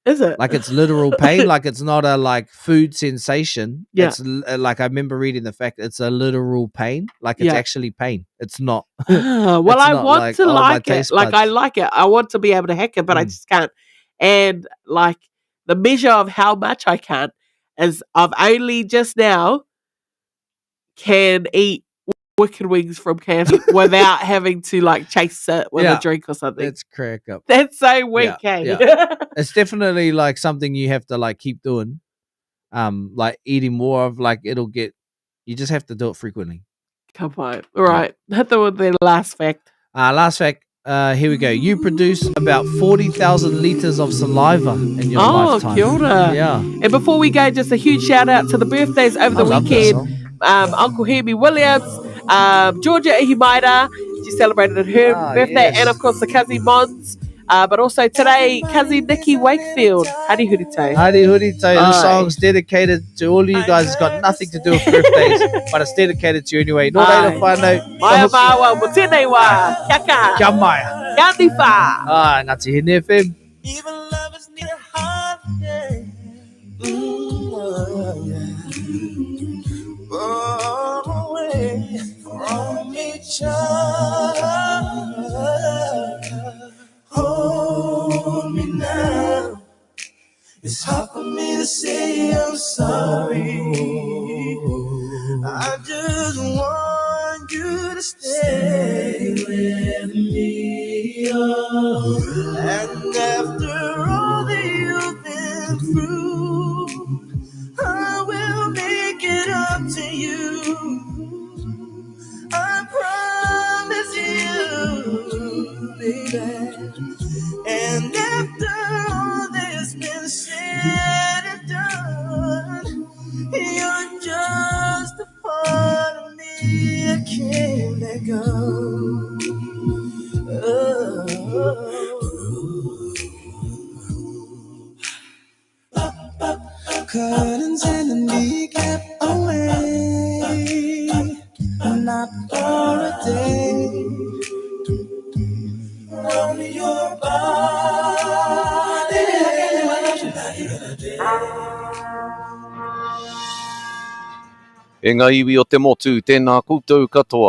Is it? Like it's literal pain. Like it's not a like food sensation. Yeah. It's like I remember reading the fact it's a literal pain. Like it's actually pain. It's not. Well, it's I not want to my like it. taste Like I buds. like it. I want to be able to hack it, but I just can't. And like the measure of how much I can is I've only just now can eat wicked wings from KFC without having to like chase it with a drink or something. Let's crack up. That's so weak, It's definitely like something you have to like keep doing. Like eating more of, like you just have to do it frequently. Come on. All right. Hit them with the last fact. Last fact, here we go. You produce about 40,000 litres of saliva in your lifetime. Kia ora. Yeah. And before we go, just a huge shout out to the birthdays over the weekend. Uncle Herbie Williams, Georgia Ihimaira, she celebrated her birthday, and of course the cousin Mons. But also today, cousin Nikki Wakefield. Hari Hurito. Hari Hurito. The song's dedicated to all of you guys. It's got nothing to do with birthdays, but it's dedicated to you anyway. Nō reira whānau. Maia māua, mo tēnei wā. Kia ka. Kia maia. Kia tiwha. Ngāti Hine FM. Away from each other. Hold me now. It's hard for me to say I'm sorry. I just want you to stay with me. And after all that you've been through, I will make it up to you. I promise you, baby. And after all that's been said and done, you're just a part of me I can't let go. Curtains and the kneecap away, not for a day. On your body, E ngā iwi o te motu, tēnā koutou katoa.